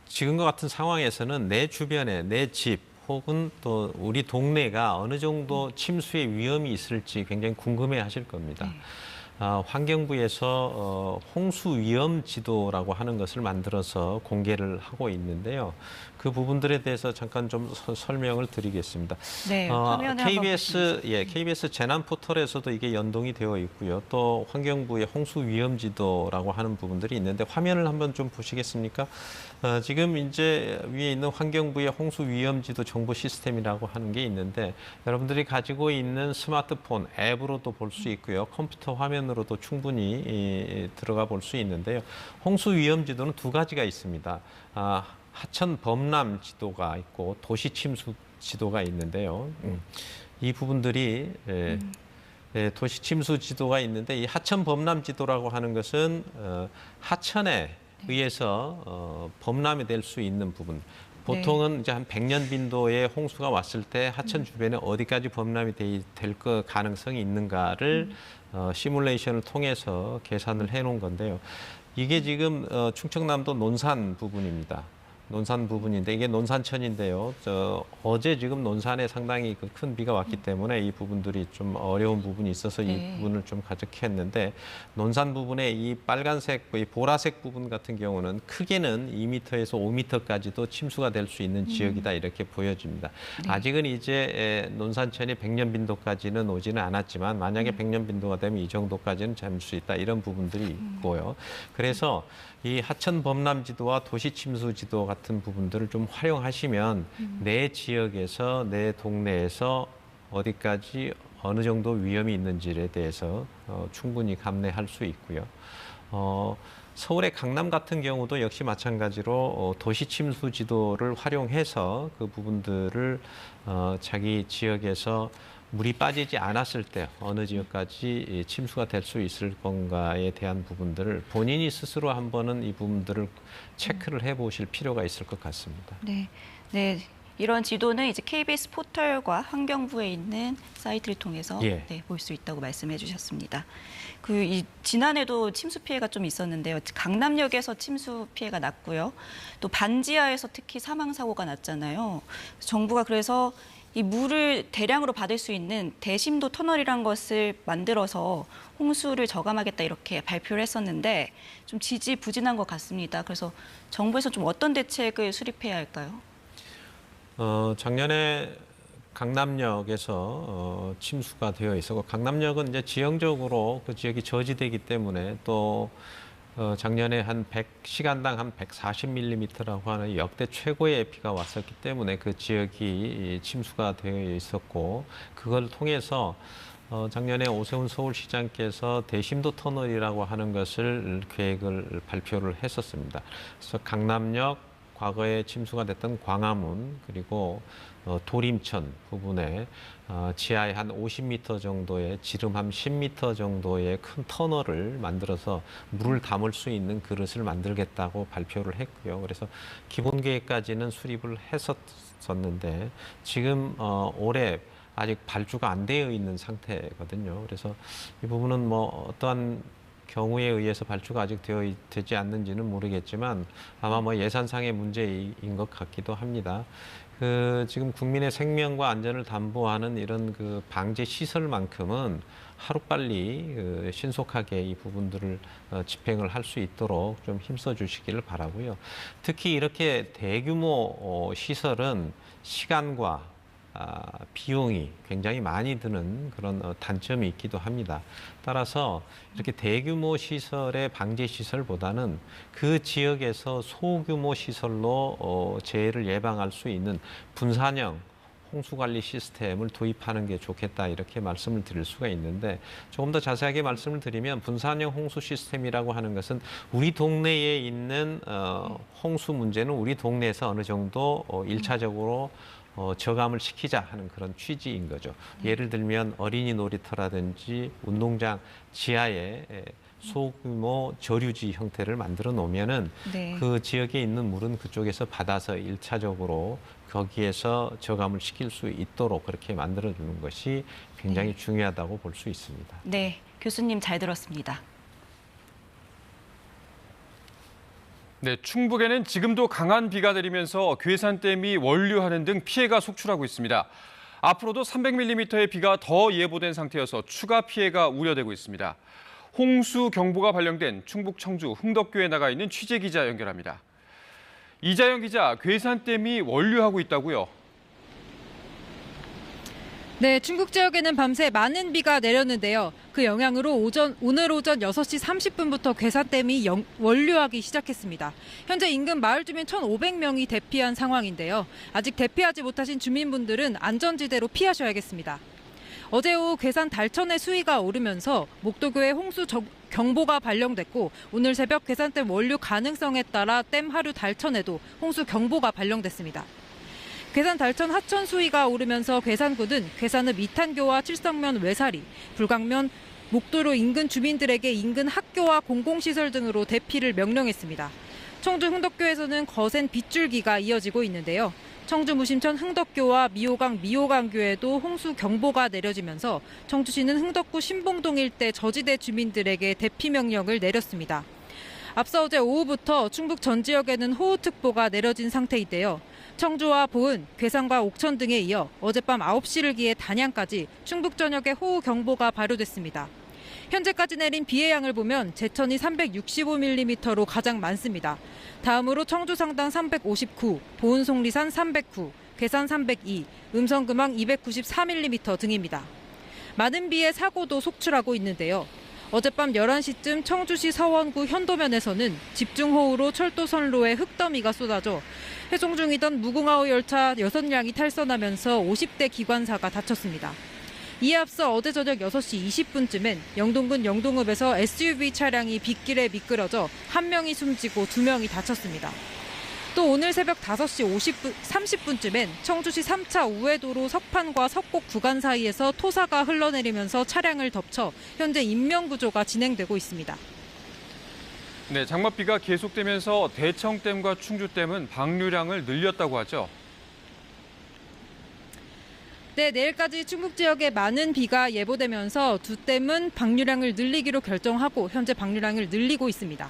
지금과 같은 상황에서는 내 주변에 내 집 혹은 또 우리 동네가 어느 정도 침수의 위험이 있을지 굉장히 궁금해 하실 겁니다. 환경부에서 홍수 위험 지도라고 하는 것을 만들어서 공개를 하고 있는데요. 그 부분들에 대해서 잠깐 좀 설명을 드리겠습니다. 네, 화면에 KBS 재난 포털에서도 이게 연동이 되어 있고요. 또 환경부의 홍수 위험 지도라고 하는 부분들이 있는데 화면을 한번 좀 보시겠습니까? 지금 이제 위에 있는 환경부의 홍수 위험 지도 정보 시스템이라고 하는 게 있는데 여러분들이 가지고 있는 스마트폰 앱으로도 볼 수 있고요. 컴퓨터 화면으로도 충분히 들어가 볼 수 있는데요. 홍수 위험 지도는 두 가지가 있습니다. 하천 범람 지도가 있고 도시 침수 지도가 있는데요. 이 부분들이 도시 침수 지도가 있는데 이 하천 범람 지도라고 하는 것은 하천에 의해서 범람이 될 수 있는 부분. 보통은 이제 한 100년 빈도의 홍수가 왔을 때 하천 주변에 어디까지 범람이 될 가능성이 있는가를 시뮬레이션을 통해서 계산을 해놓은 건데요. 이게 지금 충청남도 논산 부분입니다. 논산 부분인데 이게 논산천인데요. 어제 지금 논산에 상당히 큰 비가 왔기 때문에 이 부분들이 좀 어려운 부분이 있어서 이 부분을 좀 가져했는데 논산 부분에 이 빨간색, 이 보라색 부분 같은 경우는 크게는 2m에서 5m까지도 침수가 될 수 있는 지역이다 이렇게 보여집니다. 아직은 이제 논산천이 100년 빈도까지는 오지는 않았지만 만약에 100년 빈도가 되면 이 정도까지는 잠을 수 있다 이런 부분들이 있고요. 그래서 이 하천 범람 지도와 도시 침수 지도 같은 부분들을 좀 활용하시면 내 지역에서 내 동네에서 어디까지 어느 정도 위험이 있는지에 대해서 충분히 감내할 수 있고요. 서울의 강남 같은 경우도 역시 마찬가지로 도시 침수 지도를 활용해서 그 부분들을 자기 지역에서 물이 빠지지 않았을 때 어느 지역까지 침수가 될 수 있을 건가에 대한 부분들을 본인이 스스로 한 번은 이 부분들을 체크를 해보실 필요가 있을 것 같습니다. 네. 이런 지도는 이제 KBS 포털과 환경부에 있는 사이트를 통해서 볼 수 있다고 말씀해 주셨습니다. 지난해도 침수 피해가 좀 있었는데요. 강남역에서 침수 피해가 났고요. 또 반지하에서 특히 사망 사고가 났잖아요. 정부가 그래서 이 물을 대량으로 받을 수 있는 대심도 터널이란 것을 만들어서 홍수를 저감하겠다 이렇게 발표를 했었는데 좀 지지부진한 것 같습니다. 그래서 정부에서 좀 어떤 대책을 수립해야 할까요? 작년에 강남역에서 침수가 되어 있었고 강남역은 이제 지형적으로 그 지역이 저지되기 때문에 또 작년에 시간당 한 140mm라고 하는 역대 최고의 비가 왔었기 때문에 그 지역이 침수가 되어 있었고 그걸 통해서 작년에 오세훈 서울시장께서 대심도 터널이라고 하는 것을 계획을 발표를 했었습니다. 그래서 강남역, 과거에 침수가 됐던 광화문 그리고 도림천 부분에 지하에 한 50m 정도의 지름함 10m 정도의 큰 터널을 만들어서 물을 담을 수 있는 그릇을 만들겠다고 발표를 했고요. 그래서 기본 계획까지는 수립을 했었는데 지금 올해 아직 발주가 안 되어 있는 상태거든요. 그래서 이 부분은 뭐 어떠한 경우에 의해서 발주가 아직 되지 않는지는 모르겠지만 아마 뭐 예산상의 문제인 것 같기도 합니다. 지금 국민의 생명과 안전을 담보하는 이런 그 방제 시설만큼은 하루빨리 신속하게 이 부분들을 집행을 할 수 있도록 좀 힘써 주시기를 바라고요. 특히 이렇게 대규모 시설은 시간과 비용이 굉장히 많이 드는 그런 단점이 있기도 합니다. 따라서 이렇게 대규모 시설의 방제 시설보다는 그 지역에서 소규모 시설로 재해를 예방할 수 있는 분산형 홍수관리 시스템을 도입하는 게 좋겠다 이렇게 말씀을 드릴 수가 있는데 조금 더 자세하게 말씀을 드리면 분산형 홍수 시스템이라고 하는 것은 우리 동네에 있는 홍수 문제는 우리 동네에서 어느 정도 1차적으로 저감을 시키자 하는 그런 취지인 거죠. 예를 들면 어린이 놀이터라든지 운동장 지하에 소규모 저류지 형태를 만들어 놓으면은 그 지역에 있는 물은 그쪽에서 받아서 1차적으로 거기에서 저감을 시킬 수 있도록 그렇게 만들어 주는 것이 굉장히 중요하다고 볼 수 있습니다. 네, 교수님 잘 들었습니다. 네, 충북에는 지금도 강한 비가 내리면서 괴산댐이 원류하는 등 피해가 속출하고 있습니다. 앞으로도 300mm의 비가 더 예보된 상태여서 추가 피해가 우려되고 있습니다. 홍수 경보가 발령된 충북 청주 흥덕교에 나가 있는 취재기자 연결합니다. 이자영 기자, 괴산댐이 원류하고 있다고요? 네, 충북 지역에는 밤새 많은 비가 내렸는데요. 그 영향으로 오늘 오전 6시 30분부터 괴산댐이 원류하기 시작했습니다. 현재 인근 마을 주민 1,500명이 대피한 상황인데요. 아직 대피하지 못하신 주민분들은 안전지대로 피하셔야겠습니다. 어제 오후 괴산 달천의 수위가 오르면서 목도교에 홍수 경보가 발령됐고 오늘 새벽 괴산댐 원류 가능성에 따라 댐 하류 달천에도 홍수 경보가 발령됐습니다. 괴산 달천 하천 수위가 오르면서 괴산군은 괴산읍 이탄교와 칠성면 외사리, 불광면, 목도로 인근 주민들에게 인근 학교와 공공시설 등으로 대피를 명령했습니다. 청주 흥덕교에서는 거센 빗줄기가 이어지고 있는데요. 청주 무심천 흥덕교와 미호강 미호강교에도 홍수 경보가 내려지면서 청주시는 흥덕구 신봉동 일대 저지대 주민들에게 대피 명령을 내렸습니다. 앞서 어제 오후부터 충북 전 지역에는 호우특보가 내려진 상태인데요. 청주와 보은, 괴산과 옥천 등에 이어 어젯밤 9시를 기해 단양까지 충북 전역에 호우 경보가 발효됐습니다. 현재까지 내린 비의 양을 보면 제천이 365mm로 가장 많습니다. 다음으로 청주 상당 359, 보은 속리산 309, 괴산 302, 음성금왕 294mm 등입니다. 많은 비에 사고도 속출하고 있는데요. 어젯밤 11시쯤 청주시 서원구 현도면에서는 집중호우로 철도 선로에 흙더미가 쏟아져 회송 중이던 무궁화호 열차 6량이 탈선하면서 50대 기관사가 다쳤습니다. 이에 앞서 어제 저녁 6시 20분쯤엔 영동군 영동읍에서 SUV 차량이 빗길에 미끄러져 1명이 숨지고 2명이 다쳤습니다. 또 오늘 새벽 5시 30분쯤엔 청주시 3차 우회도로 석판과 석곡 구간 사이에서 토사가 흘러내리면서 차량을 덮쳐 현재 인명구조가 진행되고 있습니다. 네, 장맛비가 계속되면서 대청댐과 충주댐은 방류량을 늘렸다고 하죠. 네, 내일까지 충북 지역에 많은 비가 예보되면서 두 댐은 방류량을 늘리기로 결정하고 현재 방류량을 늘리고 있습니다.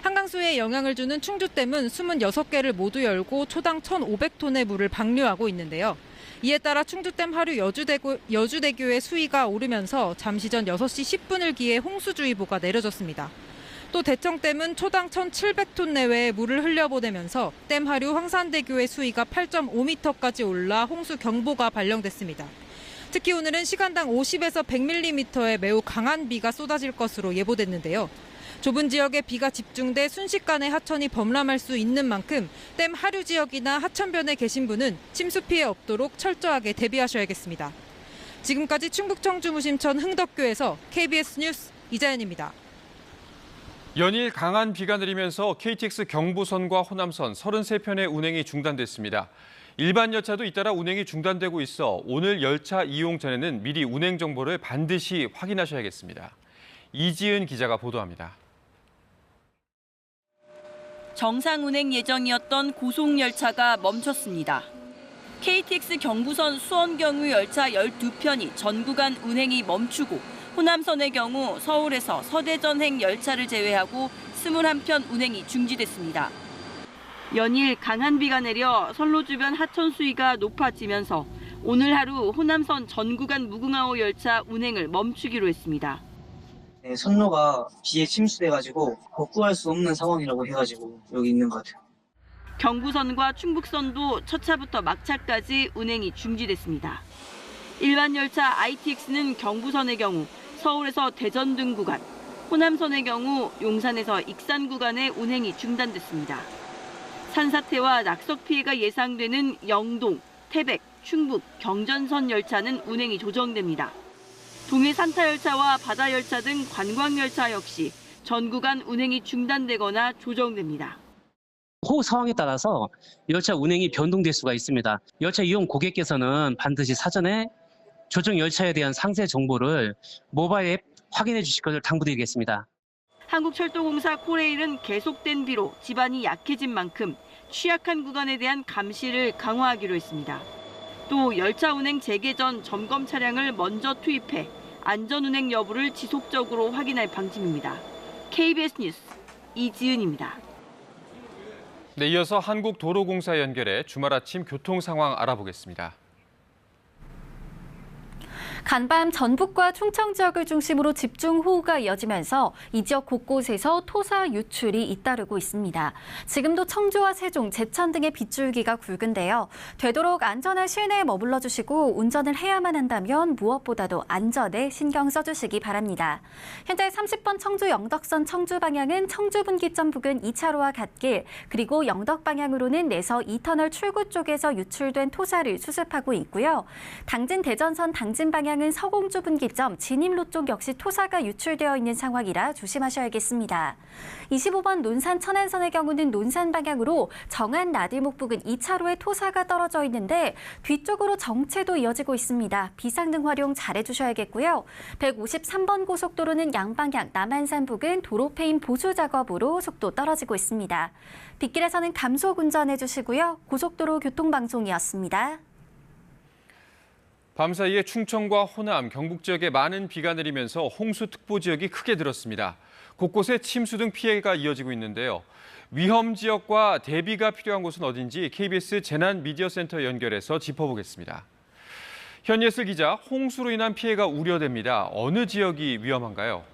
한강수에 영향을 주는 충주댐은 26개를 모두 열고 초당 1,500톤의 물을 방류하고 있는데요. 이에 따라 충주댐 하류 여주대교의 수위가 오르면서 잠시 전 6시 10분을 기해 홍수주의보가 내려졌습니다. 또 대청댐은 초당 1,700톤 내외의 물을 흘려보내면서 댐 하류 황산대교의 수위가 8.5m까지 올라 홍수 경보가 발령됐습니다. 특히 오늘은 시간당 50에서 100mm의 매우 강한 비가 쏟아질 것으로 예보됐는데요. 좁은 지역에 비가 집중돼 순식간에 하천이 범람할 수 있는 만큼 댐 하류 지역이나 하천변에 계신 분은 침수 피해 없도록 철저하게 대비하셔야겠습니다. 지금까지 충북 청주 무심천 흥덕교에서 KBS 뉴스 이자연입니다. 연일 강한 비가 내리면서 KTX 경부선과 호남선 33편의 운행이 중단됐습니다. 일반 열차도 잇따라 운행이 중단되고 있어 오늘 열차 이용 전에는 미리 운행 정보를 반드시 확인하셔야겠습니다. 이지은 기자가 보도합니다. 정상 운행 예정이었던 고속열차가 멈췄습니다. KTX 경부선 수원경유 열차 12편이 전 구간 운행이 멈추고 호남선의 경우 서울에서 서대전행 열차를 제외하고 21편 운행이 중지됐습니다. 연일 강한 비가 내려 선로 주변 하천 수위가 높아지면서 오늘 하루 호남선 전 구간 무궁화호 열차 운행을 멈추기로 했습니다. 네, 선로가 비에 침수돼가지고 복구할 수 없는 상황이라고 해가지고 여기 있는 것 같아요. 경부선과 충북선도 첫 차부터 막차까지 운행이 중지됐습니다. 일반 열차 ITX는 경부선의 경우 서울에서 대전 등 구간, 호남선의 경우 용산에서 익산 구간의 운행이 중단됐습니다. 산사태와 낙석 피해가 예상되는 영동, 태백, 충북, 경전선 열차는 운행이 조정됩니다. 동해 산타 열차와 바다 열차 등 관광 열차 역시 전 구간 운행이 중단되거나 조정됩니다. 호우 상황에 따라서 열차 운행이 변동될 수가 있습니다. 열차 이용 고객께서는 반드시 사전에 조정 열차에 대한 상세 정보를 모바일 앱 확인해 주실 것을 당부드리겠습니다. 한국철도공사 코레일은 계속된 비로 지반이 약해진 만큼 취약한 구간에 대한 감시를 강화하기로 했습니다. 또 열차 운행 재개 전 점검 차량을 먼저 투입해 안전 운행 여부를 지속적으로 확인할 방침입니다. KBS 뉴스 이지은입니다. 네, 이어서 한국도로공사 연결해 주말 아침 교통 상황 알아보겠습니다. 간밤 전북과 충청 지역을 중심으로 집중호우가 이어지면서 이 지역 곳곳에서 토사 유출이 잇따르고 있습니다. 지금도 청주와 세종, 제천 등의 빗줄기가 굵은데요. 되도록 안전한 실내에 머물러 주시고 운전을 해야만 한다면 무엇보다도 안전에 신경 써주시기 바랍니다. 현재 30번 청주 영덕선 청주 방향은 청주 분기점 부근 2차로와 갓길, 그리고 영덕 방향으로는 내서 2터널 출구 쪽에서 유출된 토사를 수습하고 있고요. 당진 대전선 당진 방향은 서공주 분기점 진입로 쪽 역시 토사가 유출되어 있는 상황이라 조심하셔야겠습니다. 25번 논산 천안선의 경우는 논산 방향으로 정안 나들목 부근 2차로에 토사가 떨어져 있는데 뒤쪽으로 정체도 이어지고 있습니다. 비상등 활용 잘해주셔야겠고요. 153번 고속도로는 양방향 남한산 부근 도로 페인 보수 작업으로 속도 떨어지고 있습니다. 빗길에서는 감속 운전해주시고요. 고속도로 교통방송이었습니다. 밤사이에 충청과 호남, 경북 지역에 많은 비가 내리면서 홍수특보 지역이 크게 들었습니다. 곳곳에 침수 등 피해가 이어지고 있는데요. 위험 지역과 대비가 필요한 곳은 어딘지 KBS 재난미디어센터 연결해서 짚어보겠습니다. 현예슬 기자, 홍수로 인한 피해가 우려됩니다. 어느 지역이 위험한가요?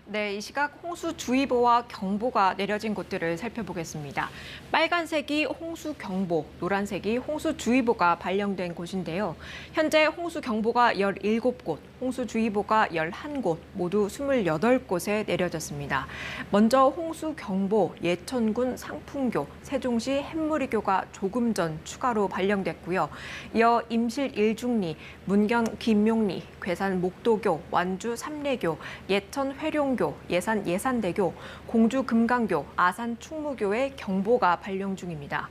네, 이 시각 홍수주의보와 경보가 내려진 곳들을 살펴보겠습니다. 빨간색이 홍수경보, 노란색이 홍수주의보가 발령된 곳인데요. 현재 홍수경보가 17곳, 홍수주의보가 11곳, 모두 28곳에 내려졌습니다. 먼저 홍수경보, 예천군 상풍교, 세종시 햇무리교가 조금 전 추가로 발령됐고요. 이어 임실 1중리, 문경 김용리, 괴산 목도교, 완주 삼례교, 예천 회룡교, 예산 예산대교, 공주 금강교, 아산 충무교의 경보가 발령 중입니다.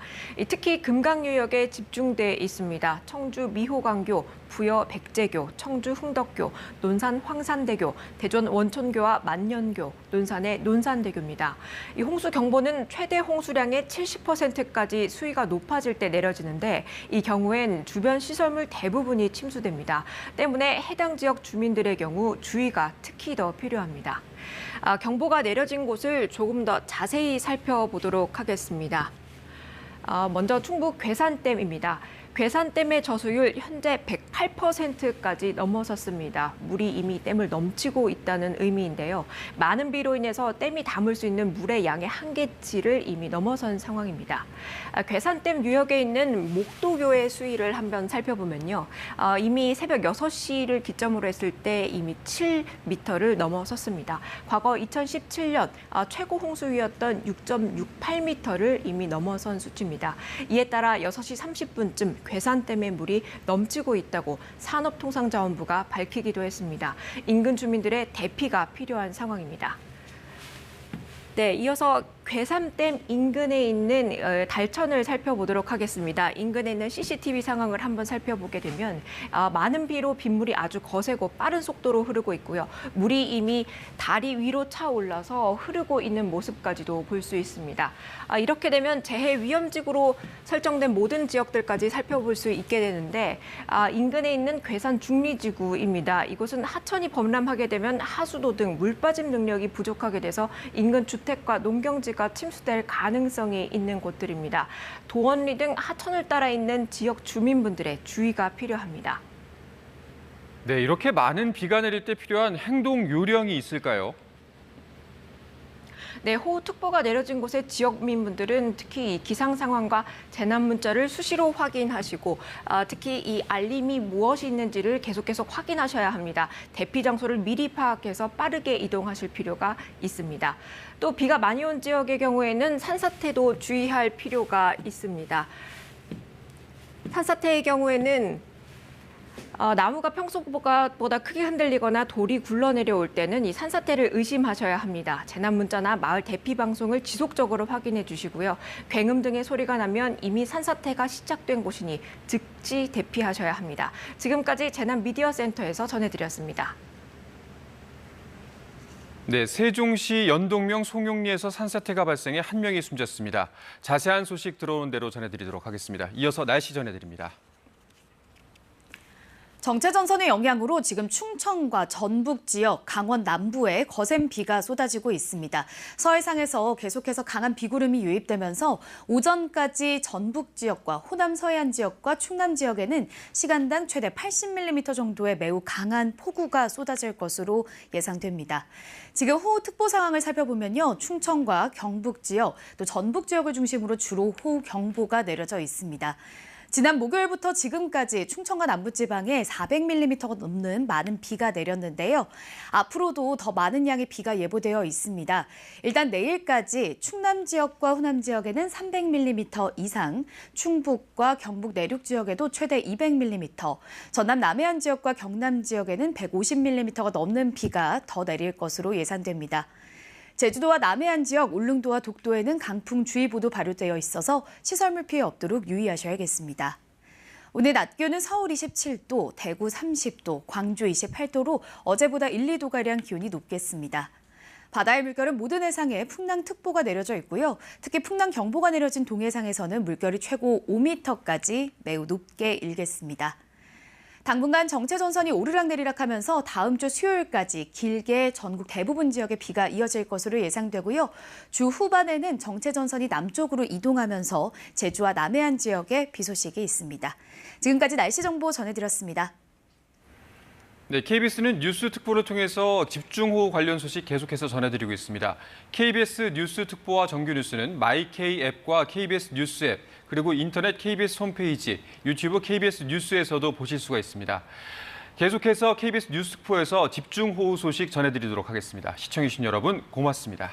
특히 금강유역에 집중돼 있습니다. 청주 미호강교, 부여 백제교, 청주 흥덕교, 논산 황산대교, 대전 원천교와 만년교, 논산의 논산대교입니다. 이 홍수 경보는 최대 홍수량의 70%까지 수위가 높아질 때 내려지는데 이 경우엔 주변 시설물 대부분이 침수됩니다. 때문에 해당 지역 주민들의 경우 주의가 특히 더 필요합니다. 경보가 내려진 곳을 조금 더 자세히 살펴보도록 하겠습니다. 먼저 충북 괴산댐입니다. 괴산댐의 저수율 현재 108%까지 넘어섰습니다. 물이 이미 댐을 넘치고 있다는 의미인데요. 많은 비로 인해서 댐이 담을 수 있는 물의 양의 한계치를 이미 넘어선 상황입니다. 괴산댐 유역에 있는 목도교의 수위를 한번 살펴보면요. 이미 새벽 6시를 기점으로 했을 때 이미 7m를 넘어섰습니다. 과거 2017년 최고 홍수위였던 6.68m를 이미 넘어선 수치입니다. 이에 따라 6시 30분쯤 괴산댐의 물이 넘치고 있다고 산업통상자원부가 밝히기도 했습니다. 인근 주민들의 대피가 필요한 상황입니다. 네, 이어서 괴산댐 인근에 있는 달천을 살펴보도록 하겠습니다. 인근에 있는 CCTV 상황을 한번 살펴보게 되면 많은 비로 빗물이 아주 거세고 빠른 속도로 흐르고 있고요. 물이 이미 다리 위로 차올라서 흐르고 있는 모습까지도 볼 수 있습니다. 이렇게 되면 재해 위험지구로 설정된 모든 지역들까지 살펴볼 수 있게 되는데 인근에 있는 괴산 중리지구입니다. 이곳은 하천이 범람하게 되면 하수도 등 물빠짐 능력이 부족하게 돼서 인근 주택과 농경지가 침수될 가능성이 있는 곳들입니다. 도원리 등 하천을 따라 있는 지역 주민분들의 주의가 필요합니다. 네, 이렇게 많은 비가 내릴 때 필요한 행동 요령이 있을까요? 네, 호우특보가 내려진 곳의 지역민분들은 특히 이 기상 상황과 재난 문자를 수시로 확인하시고 특히 이 알림이 무엇이 있는지를 계속해서 확인하셔야 합니다. 대피 장소를 미리 파악해서 빠르게 이동하실 필요가 있습니다. 또 비가 많이 온 지역의 경우에는 산사태도 주의할 필요가 있습니다. 산사태의 경우에는 나무가 평소보다 크게 흔들리거나 돌이 굴러내려올 때는 이 산사태를 의심하셔야 합니다. 재난 문자나 마을 대피 방송을 지속적으로 확인해 주시고요. 굉음 등의 소리가 나면 이미 산사태가 시작된 곳이니 즉시 대피하셔야 합니다. 지금까지 재난미디어센터에서 전해드렸습니다. 네, 세종시 연동면 송용리에서 산사태가 발생해 한 명이 숨졌습니다. 자세한 소식 들어오는 대로 전해드리도록 하겠습니다. 이어서 날씨 전해드립니다. 정체전선의 영향으로 지금 충청과 전북 지역, 강원 남부에 거센 비가 쏟아지고 있습니다. 서해상에서 계속해서 강한 비구름이 유입되면서 오전까지 전북 지역과 호남 서해안 지역과 충남 지역에는 시간당 최대 80mm 정도의 매우 강한 폭우가 쏟아질 것으로 예상됩니다. 지금 호우특보 상황을 살펴보면요. 충청과 경북 지역, 또 전북 지역을 중심으로 주로 호우경보가 내려져 있습니다. 지난 목요일부터 지금까지 충청과 남부지방에 400mm가 넘는 많은 비가 내렸는데요. 앞으로도 더 많은 양의 비가 예보되어 있습니다. 일단 내일까지 충남 지역과 호남 지역에는 300mm 이상, 충북과 경북 내륙 지역에도 최대 200mm, 전남 남해안 지역과 경남 지역에는 150mm가 넘는 비가 더 내릴 것으로 예상됩니다. 제주도와 남해안 지역, 울릉도와 독도에는 강풍주의보도 발효되어 있어서 시설물 피해 없도록 유의하셔야겠습니다. 오늘 낮 기온은 서울 27도, 대구 30도, 광주 28도로 어제보다 1, 2도가량 기온이 높겠습니다. 바다의 물결은 모든 해상에 풍랑특보가 내려져 있고요. 특히 풍랑경보가 내려진 동해상에서는 물결이 최고 5m까지 매우 높게 일겠습니다. 당분간 정체전선이 오르락내리락하면서 다음 주 수요일까지 길게 전국 대부분 지역에 비가 이어질 것으로 예상되고요. 주 후반에는 정체전선이 남쪽으로 이동하면서 제주와 남해안 지역에 비 소식이 있습니다. 지금까지 날씨 정보 전해드렸습니다. 네, KBS는 뉴스 특보를 통해서 집중호우 관련 소식 계속해서 전해드리고 있습니다. KBS 뉴스 특보와 정규 뉴스는 마이K 앱과 KBS 뉴스 앱, 그리고 인터넷 KBS 홈페이지, 유튜브 KBS 뉴스에서도 보실 수가 있습니다. 계속해서 KBS 뉴스 특보에서 집중호우 소식 전해드리도록 하겠습니다. 시청해주신 여러분 고맙습니다.